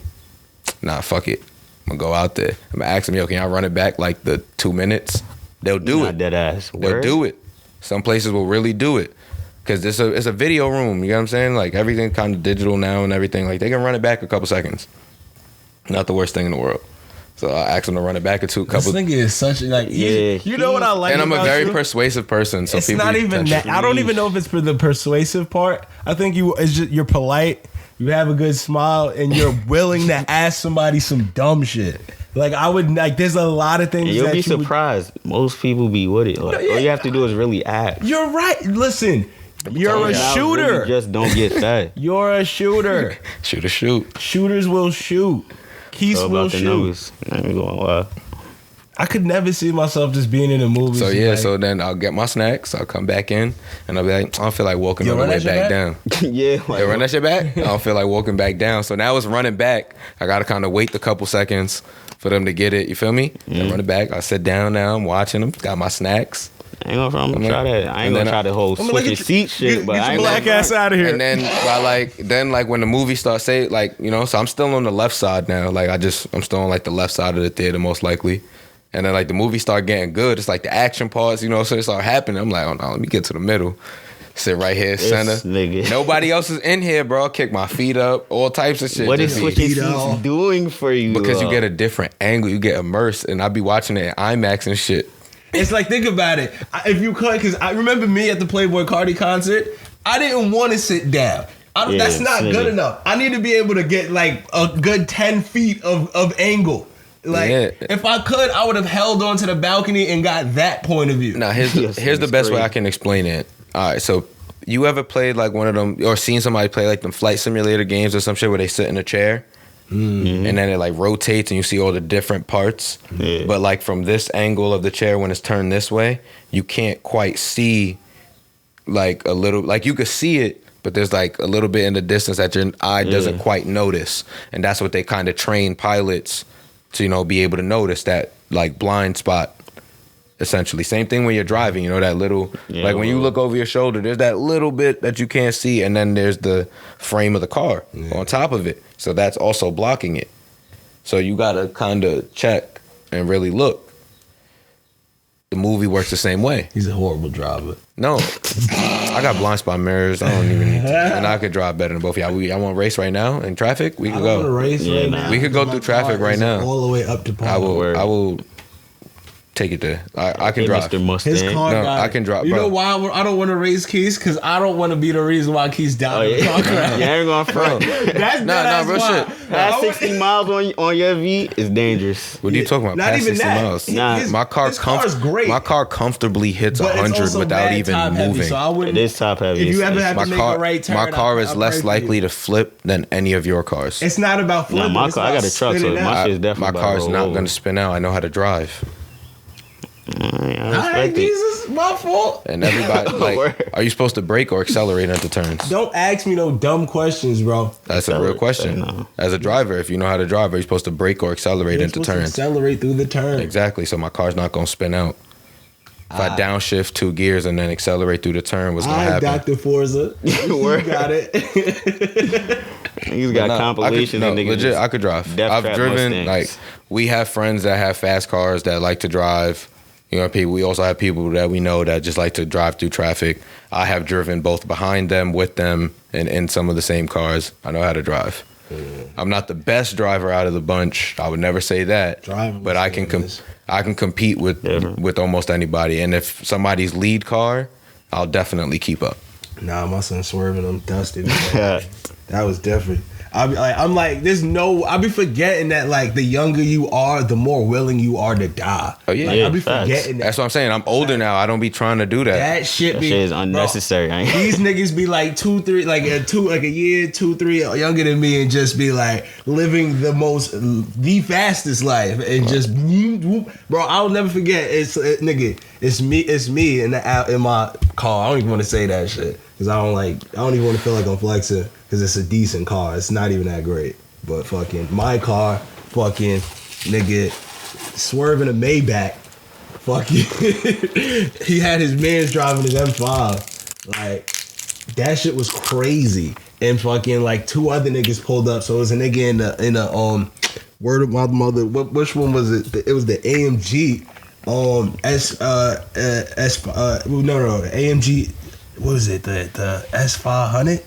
Nah, fuck it. I'm gonna go out there. I'm gonna ask them, yo, can y'all run it back like the 2 minutes? They'll do it. Dead ass. They'll do it. Some places will really do it. Because it's a video room. You know what I'm saying? Like, everything kind of digital now and everything. Like, they can run it back a couple seconds. Not the worst thing in the world. So I asked them to run it back a couple. This nigga is such like you know what I like. And I'm a about very you? persuasive person. So It's people not even that. I don't even know if it's for the persuasive part. I think it's just you're polite. You have a good smile, and you're willing to ask somebody some dumb shit. Like I would like. There's a lot of things. And you'll that be you surprised. Most people be with it. Like, all you have to do is really ask. You're right. Listen, you're a shooter. Really just don't get fed. You're a shooter. Shoot. Shooters will shoot. Keith So will about the shoot. numbers. I ain't going lie. I could never see myself just being in a movie. So yeah, like, so then I'll get my snacks. I'll come back in, and I'll be like, I don't feel like walking Yo, all the run way that shit back back? down. Yeah. Like, They run that shit back? I don't feel like walking back down. So now it's running back. I gotta kind of wait the couple seconds for them to get it. You feel me? They run it back. I sit down now. I'm watching them. Got my snacks. I ain't gonna try that. I ain't and gonna then try the whole switching seat shit, but get I your ain't black gonna ass out of here. And then like when the movie starts, so I'm still on the left side now. Like I'm still on like the left side of the theater most likely. And then like the movie start getting good. It's like the action parts, so it start happening. I'm like, oh no, let me get to the middle. Sit right here, center. Nigga. Nobody else is in here, bro. Kick my feet up, all types of shit. What is Just switching Feet seats up. doing for you? because you get a different angle, you get immersed, and I be watching it in IMAX and shit. It's like, think about it. If you could, because I remember me at the Playboy Cardi concert, I didn't want to sit down. Yeah, That's not nigga. good enough. I need to be able to get like a good 10 feet of angle. Like, Yeah. if I could, I would have held onto the balcony and got that point of view. Now here's Yes, the it's best way crazy. I can explain it. All right, so you ever played like one of them or seen somebody play like them flight simulator games or some shit where they sit in a chair and then it like rotates and you see all the different parts, Yeah. but like from this angle of the chair when it's turned this way, you can't quite see like a little, like you could see it, but there's like a little bit in the distance that your eye doesn't quite notice, and that's what they kind of train pilots to be able to notice, that like blind spot. Essentially, same thing when you're driving. That little, like when you look over your shoulder, there's that little bit that you can't see, and then there's the frame of the car on top of it. So that's also blocking it. So you gotta kind of check and really look. The movie works the same way. He's a horrible driver. No, I got blind spot mirrors. I don't even need to, and I could drive better than both of y'all. I want to race right now in traffic. We I could don't want to go. race Yeah, right nah. now. We could go My through traffic car right is now. all the way up to Palm. I will take it there. I can Hey, drive. Mr. Mustang. His car No, got I it. can drive, You bro. know why I don't want to raise Keys? Because I don't want to be the reason why Keys Oh, died in the car yeah. crash. You ain't going front. That's Nah, bro, why. shit. Past 60 miles on your V is dangerous. What are you talking about? Not Past even 60 that. miles. Nah. His- My car his car's great. My car comfortably hits But it's 100 also without bad even top heavy, moving. so I wouldn't. It is top heavy. If you ever It's- have my to make car, a right turn, my car is I'll less pray for likely you. to flip than any of your cars. It's not about Nah, flipping. my it's car, I about got a truck, so spinning my out. shit is definitely My about to car's roll not over. going to spin out. I know how to drive. I Alright, respect it. Jesus, my fault. And everybody, like, Word. are you supposed to brake or accelerate into turns? Don't ask me no dumb questions, bro. That's a real Accelerate, question. no. As a driver, if you know how to drive, are you supposed to brake or accelerate You're into supposed to turns? accelerate through the turn. Exactly. So my car's not going to spin out. If I downshift 2 gears and then accelerate through the turn, what's going to Alright, happen? Dr. Forza. You Word. got it. He's got compilations no, and niggas. legit, I could drive. Death I've trap driven, Mustangs. like, we have friends that have fast cars that like to drive. People. We also have people that we know that just like to drive through traffic. I have driven both behind them, with them, and in some of the same cars. I know how to drive. I'm not the best driver out of the bunch. I would never say that. Driving but I can compete with almost anybody. And if somebody's lead car, I'll definitely keep up. Nah, my son swerving them dusty. That was different. I'm like, I be forgetting that like the younger you are, the more willing you are to die. Oh yeah, like, I be forgetting that. That's what I'm saying. I'm older now. I don't be trying to do that. That shit is unnecessary. Bro, these niggas be like 2, 3, like a year, 2, 3 younger than me, and just be like living the fastest life, and just bro. I'll never forget. It's me in my car. I don't even want to say that shit because I don't even want to feel like I'm flexing. Because it's a decent car. It's not even that great. But fucking my car, fucking nigga swerving a Maybach. Fucking he had his mans driving his M5. Like that shit was crazy. And fucking like 2 other niggas pulled up. So it was a nigga in a word of my mother. Which one was it? It was the AMG. AMG. What was it? The S500.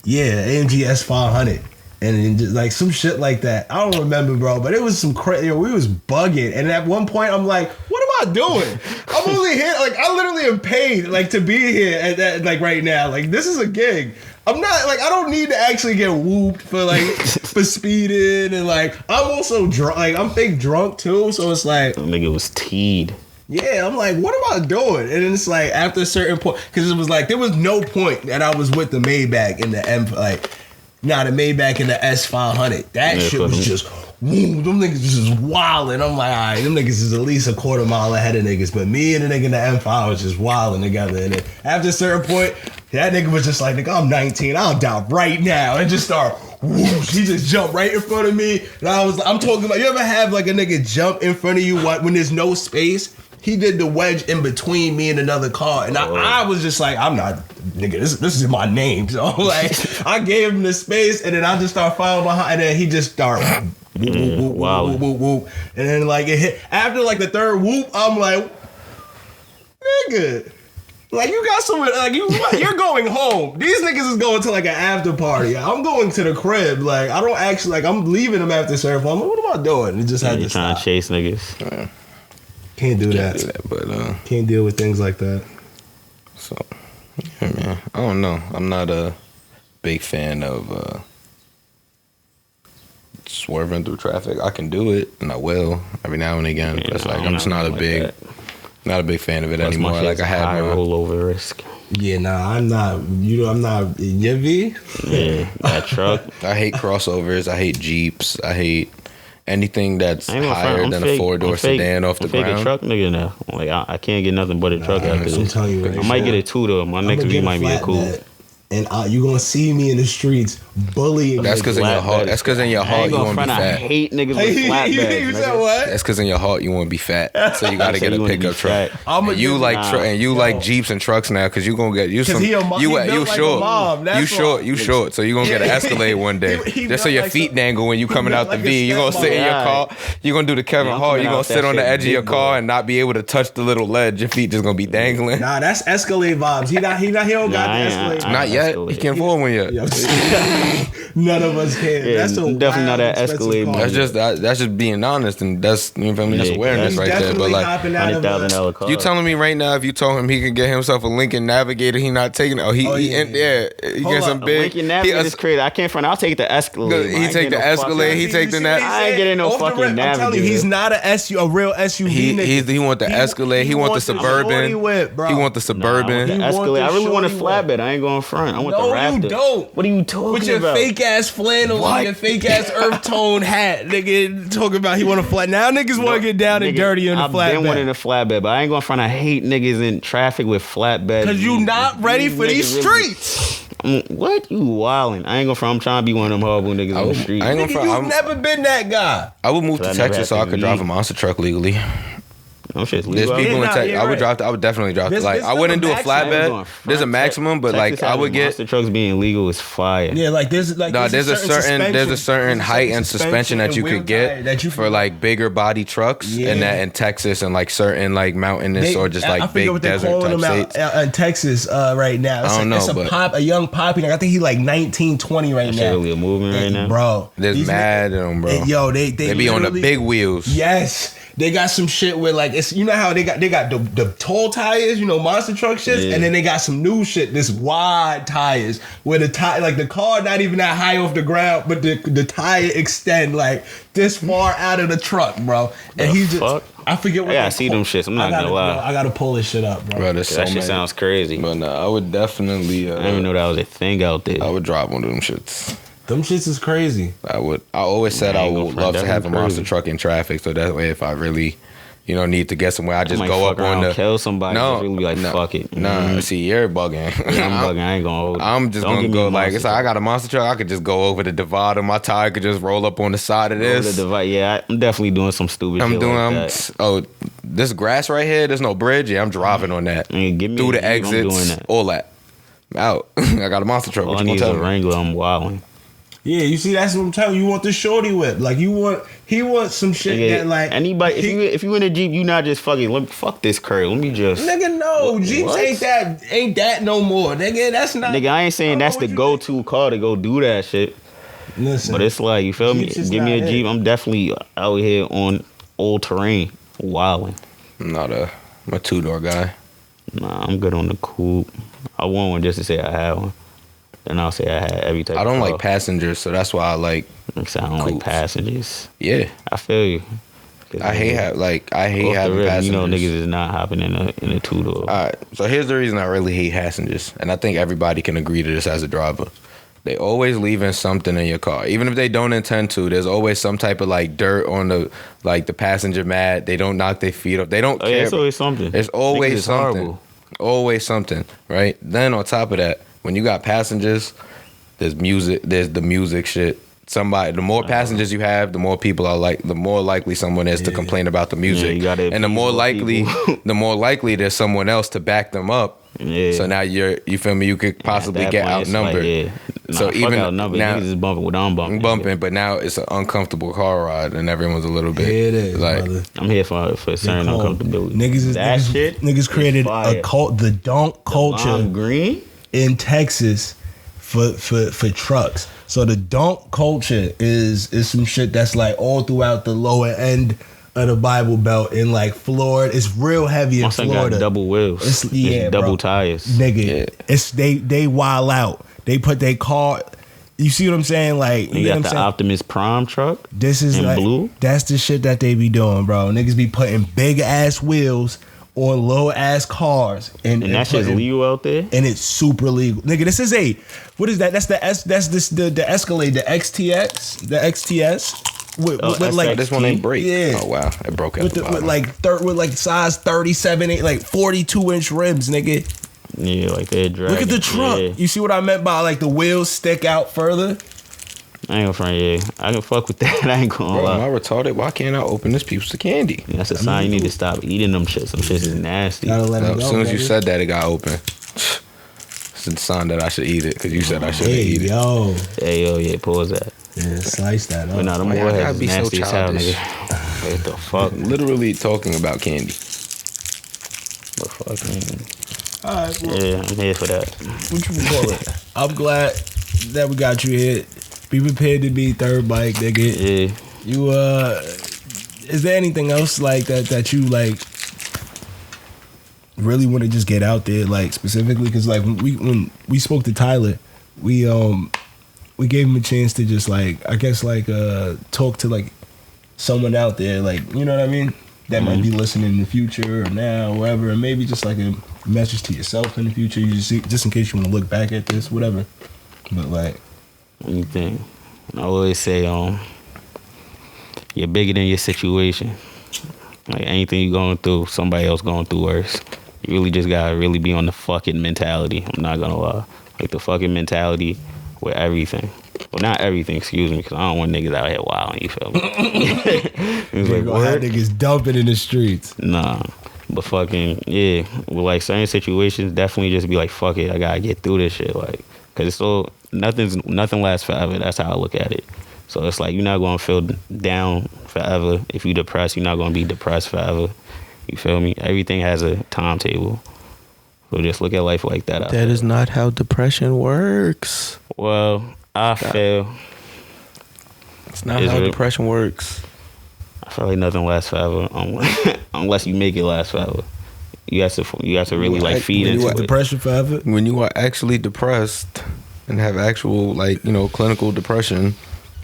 Yeah, AMG S500. And then just like some shit like that. I don't remember, bro, but it was some crazy. We was bugging. And at one point, I'm like, what am I doing? I'm only here. Like, I literally am paid like to be here at that, like right now. Like, this is a gig. I'm not like I don't need to actually get whooped for like for speeding and like I'm also drunk. Like I'm fake drunk too, so it's like nigga was teed. Yeah, I'm like, what am I doing? And then it's like after a certain point, because it was like there was no point that I was with the Maybach and the the Maybach and the S500. That shit was just, them niggas was just wilding. I'm like, all right, them niggas is at least a quarter mile ahead of niggas, but me and the nigga in the M5 was just wilding together. And then after a certain point, that nigga was just like, nigga, I'm 19, I'll die right now, and just start. Whoosh, he just jumped right in front of me, and I'm talking about. You ever have like a nigga jump in front of you when there's no space? He did the wedge in between me and another car, and I was just like, I'm not, nigga, this is my name. So like, I gave him the space, and then I just started following behind, and then he just started whoop. And then like it hit, after like the third whoop, I'm like, nigga, like you got some, like you're going home. These niggas is going to like an after party. I'm going to the crib. Like I don't actually, like I'm leaving them after surf. I'm like, what am I doing? It just had to trying stop. to chase niggas. Can't do that. But can't deal with things like that. So, yeah, man. I don't know. I'm not a big fan of swerving through traffic. I can do it, and I will every now and again. Yeah, but like, I'm just not a big fan of it anymore. Like I had high rollover risk. Yeah, nah, I'm not. I'm not. Your V? Yeah, that truck. I hate crossovers. I hate Jeeps. I hate anything that's higher than a 4-door sedan off the ground. I'm a truck nigga now. Like I can't get nothing but a truck after this. I'm telling you right I might get a 2 though. My next week might be a cool. And you're gonna see me in the streets bullying. That's because in your heart. That's because in your heart you want to be fat. I hate niggas with flatbeds. You said what? That's because in your heart you want to be fat. So you got to get a pickup truck. You like Jeeps and trucks now because you gonna get you some. You short. So you gonna get an Escalade one day. Just so your feet dangle when you coming out the V. You gonna sit in your car. You gonna do the Kevin Hart. You gonna sit on the edge of your car and not be able to touch the little ledge. Your feet just gonna be dangling. Nah, that's Escalade vibes. He don't got the Escalade. Not yet. He can't afford one yet. None of us can. Yeah, that's a definitely not that Escalade. That's just being honest, and that's, you know what I mean. That's awareness right there. But like $100,000 car. You telling me right now, if you told him he can get himself a Lincoln Navigator, he not taking it. He gets some big. Lincoln Navigator is crazy. I can't front. I'll take the Escalade. He take the Escalade. He take the Navigator. I ain't getting no fucking Navigator. I'm telling you, he's not a real SUV. He want the Escalade. He want the Suburban. He want the Suburban. The Escalade. I really want a flatbed. I ain't going front. I want the Raptor. You don't. What are you talking about? With your fake ass flannel and your fake ass earth tone hat, nigga. Talking about he want a flat. Now niggas want to get down and dirty on the flatbed. I've been wanting a flatbed, but I ain't going front. I hate niggas in traffic with flatbeds. Cause you not ready for these streets. What? You wildin'. I ain't going front. I'm trying to be one of them horrible niggas on the street. You've never been that guy. I would move to Texas so I could drive a monster truck legally. I'm shit's There's legal. people in nah, Texas. you're I would right. drop. I would definitely drop. There's- Like there's I wouldn't do a still a maximum. flatbed. There's a maximum, but like I would get. monster trucks being legal is fire. Yeah, like there's like No, there's a certain suspension- height and suspension that you and wheel could get tire that you for can- like bigger body trucks, Yeah. and that in Texas and like certain like mountainous or just I like forget big what they're desert calling type them states. out in Texas right now. It's I don't know, it's but- a young poppy. Like, I think he like 19, 20 right That shit now. really a movement right now. Bro, There's these mad in them, bro. Yo, they be on the literally- big wheels. Yes. They got some shit where like it's you know how they got the tall tires, you know, monster truck shits, Yeah. and then they got some new shit, this wide tires where the tire like the car not even that high off the ground, but the tire extend like this far out of the truck, bro. And The he just fuck? I forget what I gotta they see call- them shits. I'm not gonna lie. I gotta pull this shit up, bro. Bro, there's so That shit many. sounds crazy. But no, I would definitely. I didn't even know that was a thing out there. I would drop one of them shits. Them shits is crazy. I would. I always said Man, I ain't would gonna front, love to that have a be monster crazy. truck in traffic, so that way if I really, need to get somewhere, I just might go fuck up on around, the. kill somebody, just really be like, fuck it. Nah, see, you're bugging. Yeah, I'm bugging. I ain't gonna hold it. I'm just Don't gonna give me go a like monster it's like I truck. got a monster truck. I could just go over the divider. My tire could just roll up on the side of Over this. the device. Yeah, I'm definitely doing some stupid I'm shit doing. like that. This grass right here. There's no bridge. Yeah, I'm driving on that. Man, give me Through a the Jeep, I'm doing exits, that. all that. I'm out. I got a monster truck. All What I you need gonna is a tell me? Wrangler. I'm wilding. Yeah, you see, that's what I'm telling you. You want the shorty whip. Like he wants some shit that like Anybody, if you in a Jeep, you not just fucking fuck this curve. Let me just Nigga, no, Jeeps What? ain't that no more. Nigga, that's not. nigga. I ain't saying that's what the you go-to car to go do that shit. Listen, But it's like, you feel me? Jeeps is Give me not a Jeep. it. I'm definitely out here on all terrain, wilding. I'm not a 2-door guy. Nah, I'm good on the coupe. I want one just to say I had one. Then I'll say I had every type. I don't of like car. passengers, so that's why I like. Like I don't like coupes. passengers. Yeah, I feel you. I hate having off the having rip, passengers. you know, niggas is not hopping in a 2-door. All right, so here's the reason I really hate passengers, and I think everybody can agree to this as a driver. They always leaving something in your car, even if they don't intend to. There's always some type of like dirt on the passenger mat. They don't knock their feet off. They don't Oh, care. yeah, it's always something. There's Niggas always is something. horrible. Always something, right? Then on top of that, when you got passengers, there's music. There's the music shit. The more passengers you have, the more likely someone is to complain about the music, you gotta and the more appease more likely, the more likely there's someone else to back them up. Yeah. So now you feel me? You could possibly At that get point, it's outnumbered. Like, yeah. So fuck even outnumbered. now- Niggas is bumping what I'm bumping. bumping, but now it's an uncomfortable car ride, and everyone's a little bit. Yeah, it is, like, brother. I'm here for a certain Cold. uncomfortability. Niggas created a cult, the donk culture Lime green. in Texas for trucks. So the donk culture is some shit that's like all throughout the lower end of the Bible Belt in like Florida. It's real heavy in My son Florida. got double wheels. It's- It's yeah, double bro. tires. Nigga, Yeah. it's they wild out. They put their car. You see what I'm saying? Like And you you know got what the I'm saying? Optimus Prime truck. This is in like blue? that's the shit that they be doing, bro. Niggas be putting big ass wheels on low ass cars, and And that shit's putting- legal out there. and it's super legal, nigga. This is what is that? That's the Escalade, the XTS with like this one ain't break. Yeah. Oh wow, it broke out. with the bottom. like size 37, like 42-inch rims, nigga. Yeah, like they're dragging. Look at the truck. Yeah. You see what I meant by like the wheels stick out further? I ain't gonna front. Yeah, I can fuck with that. I ain't gonna Bro, lie. am I retarded? Why can't I open this piece of candy? That's a sign you need to stop eating them shits. Some shits is nasty. Gotta let No, it go. as soon as you baby. said that, it got open. It's a sign that I should eat it because you said I shouldn't Hey eat it. yo, Hey, yo, yeah, pause that. yeah, slice that up. But nah, them Why y'all warheads gotta is be so nasty as hell, childish? nigga. What the fuck? Literally talking about candy. The fuck, man. All right, well, Yeah, I'm here for that. what you call it? I'm glad that we got you here. Be prepared to be third bike, nigga. Yeah. You is there anything else like that you like really want to just get out there, like specifically? Because like when we spoke to Tyler, we gave him a chance to just like I guess like talk to like someone out there, like you know what I mean, that might be listening in the future or now or whatever, and maybe just like a message to yourself in the future. You just in case you want to look back at this, whatever. But like. Anything. I always say, you're bigger than your situation. Like anything you're going through, somebody else going through worse. You really just gotta really be on the fucking mentality. I'm not gonna lie. Like the fucking mentality with everything. Well, not everything, excuse me, because I don't want niggas out here wilding, you feel me? It's You like, gonna have what? niggas dumping in the streets. Nah. But fucking, yeah. With like certain situations, definitely just be like, fuck it, I gotta get through this shit. Like, cause it's so, nothing lasts forever. That's how I look at it. So it's like, you're not gonna feel down forever. If you depressed, you're not gonna be depressed forever. You feel me? Everything has a timetable. So just look at life like that. That is not how depression works. Well, I feel. It's not Is how it? depression works. I feel like nothing lasts forever unless you make it last forever. You have to really like feed You into want it. depression forever? When you are actually depressed and have actual, like, you know, clinical depression,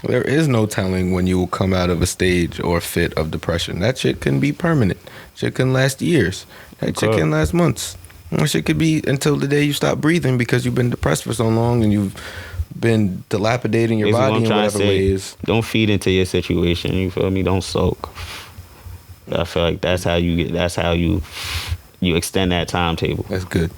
there is no telling when you will come out of a stage or fit of depression. That shit can be permanent. Shit can last years. That shit can last months. That shit could be until the day you stop breathing because you've been depressed for so long and you've been dilapidating your Basically, what body I'm in trying whatever to say, ways. don't feed into your situation. You feel me? Don't soak. I feel like that's how you extend that timetable. That's good.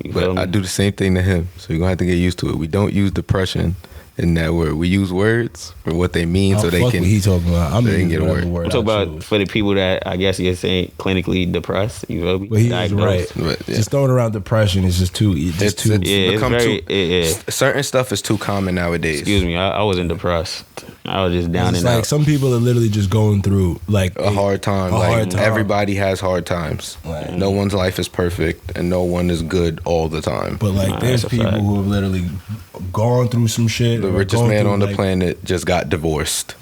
You feel But me? I do the same thing to him, so you're gonna have to get used to it. We don't use depression in that word. We use words for what they mean, so they fuck can. what he talking about. I'm they gonna can get get a whatever word. word I'm talking I about choose. for the people that I guess you're saying clinically depressed. You feel me? But he is Diagnosed. right. But, yeah. Just throwing around depression is just too. It's too. Yeah, it's become very. too. Certain stuff is too common nowadays. Excuse me, I wasn't depressed. I was just down It's and like out. some people are literally just going through like A hard time. A Like hard time. everybody has hard times. Right. No one's life is perfect, and no one is good all the time. But like, Nah, there's that's a people fact. who have literally gone through some shit. The or richest gone man through, on the like- planet just got divorced.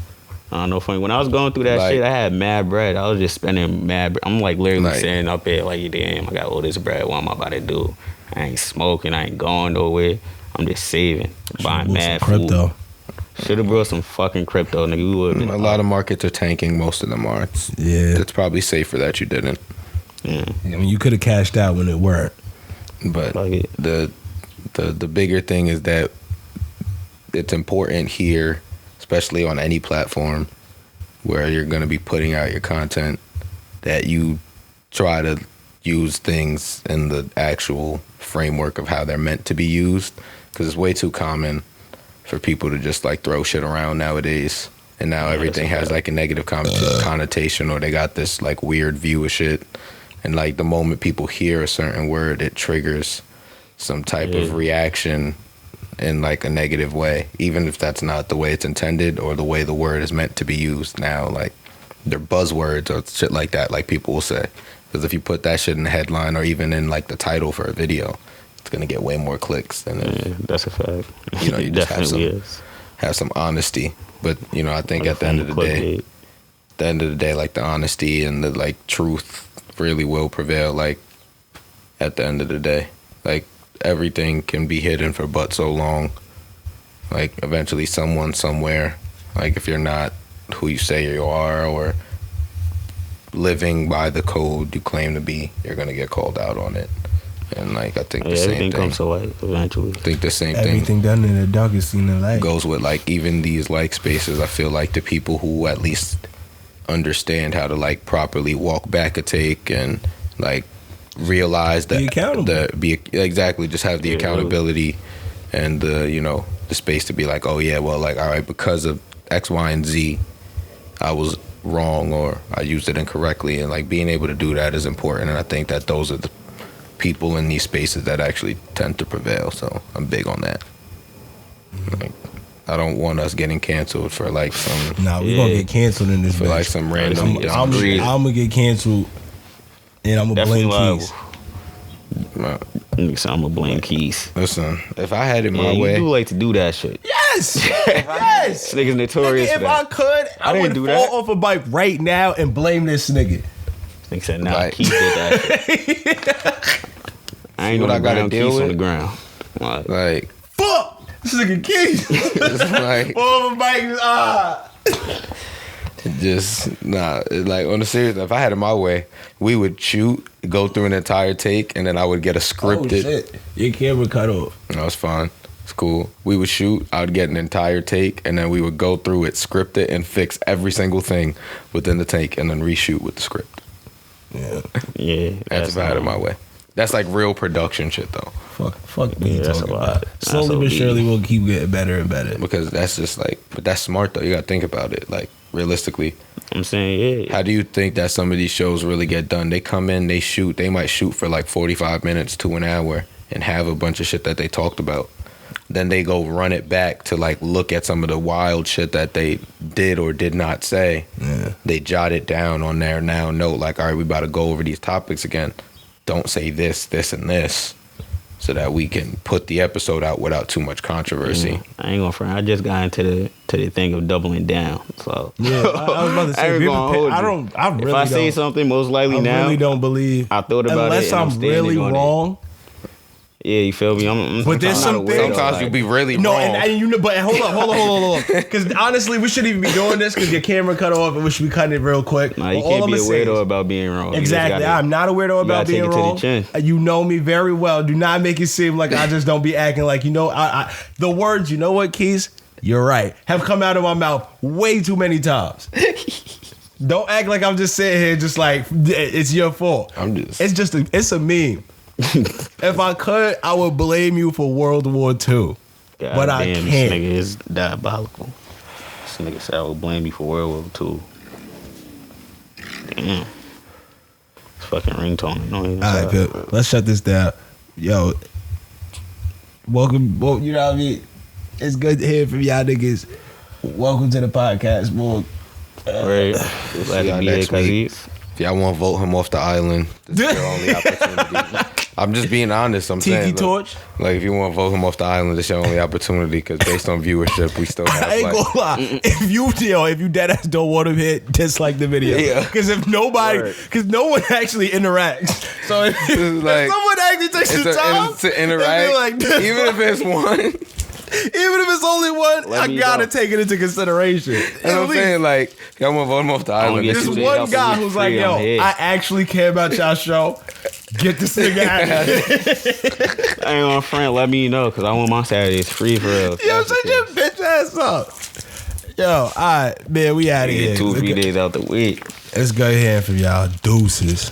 I don't know, funny. When I was going through that Like- shit, I had mad bread. I was just spending mad bread. I'm like literally Like- sitting up there like, damn, I got all this bread. What am I about to do? I ain't smoking. I ain't going nowhere. I'm just saving, buying Bought mad some crypto. food. Should have brought some fucking crypto, nigga. We would have A been lot of markets are tanking. Most of them are. Yeah. It's probably safer that you didn't. yeah, I mean, you could have cashed out when it weren't. But like it. the bigger thing is that it's important here, especially on any platform where you're going to be putting out your content, that you try to use things in the actual framework of how they're meant to be used, because it's way too common for people to just like throw shit around nowadays, and now everything has like a negative connotation, or they got this like weird view of shit, and like the moment people hear a certain word, it triggers some type of reaction in like a negative way, even if that's not the way it's intended or the way the word is meant to be used. Now, like, they're buzzwords or shit like that, like people will say, because if you put that shit in the headline or even in like the title for a video, it's gonna get way more clicks than if, Yeah, that's a fact. you know, you just have definitely some is. have some honesty. But you know, I think at the end of the day, like the honesty and the like truth really will prevail. Like at the end of the day, like everything can be hidden for but so long. Like eventually someone somewhere, like if you're not who you say you are or living by the code you claim to be, you're gonna get called out on it. And like I think the same everything thing. comes to light eventually. I think the same thing Everything done in the dark is seen in the light. goes with like even these like spaces. I feel like the people who at least understand how to like properly walk back a take and like realize that Be accountable. exactly just have the Yeah, accountability and the, you know, the space to be like, oh yeah, well, like, all right, because of X, Y, and Z, I was wrong or I used it incorrectly, and like being able to do that is important. And I think that those are the people in these spaces that actually tend to prevail. So I'm big on that. Like, I don't want us getting canceled for like some Nah, we gonna get canceled in this for bitch. like some random. I'm gonna get canceled, and I'm gonna Definitely blame liable. Keys. Nigga said I'm gonna blame Keys. Listen, if I had it my Yeah, way, you do like to do that shit. Yes, yes. This nigga's notorious Nigga, for if I that. could, I didn't would do fall that. off a bike right now and blame this nigga. Nigga said, nah, Like- Keys did that shit. I ain't what on I the gotta ground, deal Keys on with? the ground. Like, like, Fuck this nigga Keys. it's like, Fall off a bike. just nah. Like on the serious, if I had it my way, we would shoot, go through an entire take, and then I would get a Oh scripted. shit, your camera cut off. No, it's fine. It's cool. We would shoot. I would get an entire take, and then we would go through it, script it, and fix every single thing within the take, and then reshoot with the script. Yeah, yeah. That's if I had it my way. That's like real production shit though. Fuck me. Yeah, that's talking a lot. about. That's Slowly but OD. surely, we'll keep getting better and better. Because that's just like, but that's smart though. You gotta think about it. Like realistically, I'm saying, yeah. how do you think that some of these shows really get done? They come in, they shoot. They might shoot for like 45 minutes to an hour and have a bunch of shit that they talked about. Then they go run it back to like look at some of the wild shit that they did or did not say. Yeah. They jot it down on their now note, like, all right, we about to go over these topics again. Don't say this, this, and this, so that we can put the episode out without too much controversy. I ain't gonna front. I just got into the thing of doubling down. So Yeah, I was about to I say, ain't people gonna hold I you. don't. I really if I say don't. something, most likely I now, really don't believe. I thought about unless it. And I'm really on wrong. Yeah, you feel me? I'm But there's I'm not some a weirdo, things- Sometimes like- you'll be really No, wrong. and you know, but hold on. Because honestly, we shouldn't even be doing this because your camera cut off and we should be cutting it real quick. Nah, you But all can't I'ma be a say is- weirdo about being wrong. You just Exactly. gotta- I'm not a weirdo about gotta take being it to the wrong. chin. You know me very well. Do not make it seem like I just don't be acting like, I the words, you know what, Keys? You're right. Have come out of my mouth way too many times. Don't act like I'm just sitting here just like it's your fault. It's a meme. If I could, I would blame you for World War II. God but I damn, can't. This nigga is diabolical. This nigga said I would blame you for World War II. Damn. It's fucking ringtone. No, All right, Pip, let's shut this down. Yo, welcome. Well, you know what I mean? It's good to hear from y'all niggas. Welcome to the podcast, Morg. Right. Glad y'all to be here, next week. cuz If y'all want to vote him off the island, this is your only opportunity. I'm just being honest. I'm Tiki saying, torch. like, if you want to vote him off the island, this is your only opportunity because based on viewership, we still have I ain't like, gonna lie. If you dead ass don't want him hit, dislike the video. Yeah. Because if nobody, Word. because no one actually interacts. So if, like- if someone actually takes the time to interact, like this, even if it's one. even if it's only one, Let I me gotta know. take it into consideration. That's what I'm saying. Like, y'all want to vote him off the island. get This you is days one off a guy week who's like, free, yo, I'm here. I actually care about y'all show. Get this nigga out of here. I ain't on front. Let me know, cause I want my Saturdays free for real. Yo, shut your bitch ass up. Yo, all right, man, we out of here. Get 2-3 days out the week. Let's go ahead from y'all. Deuces.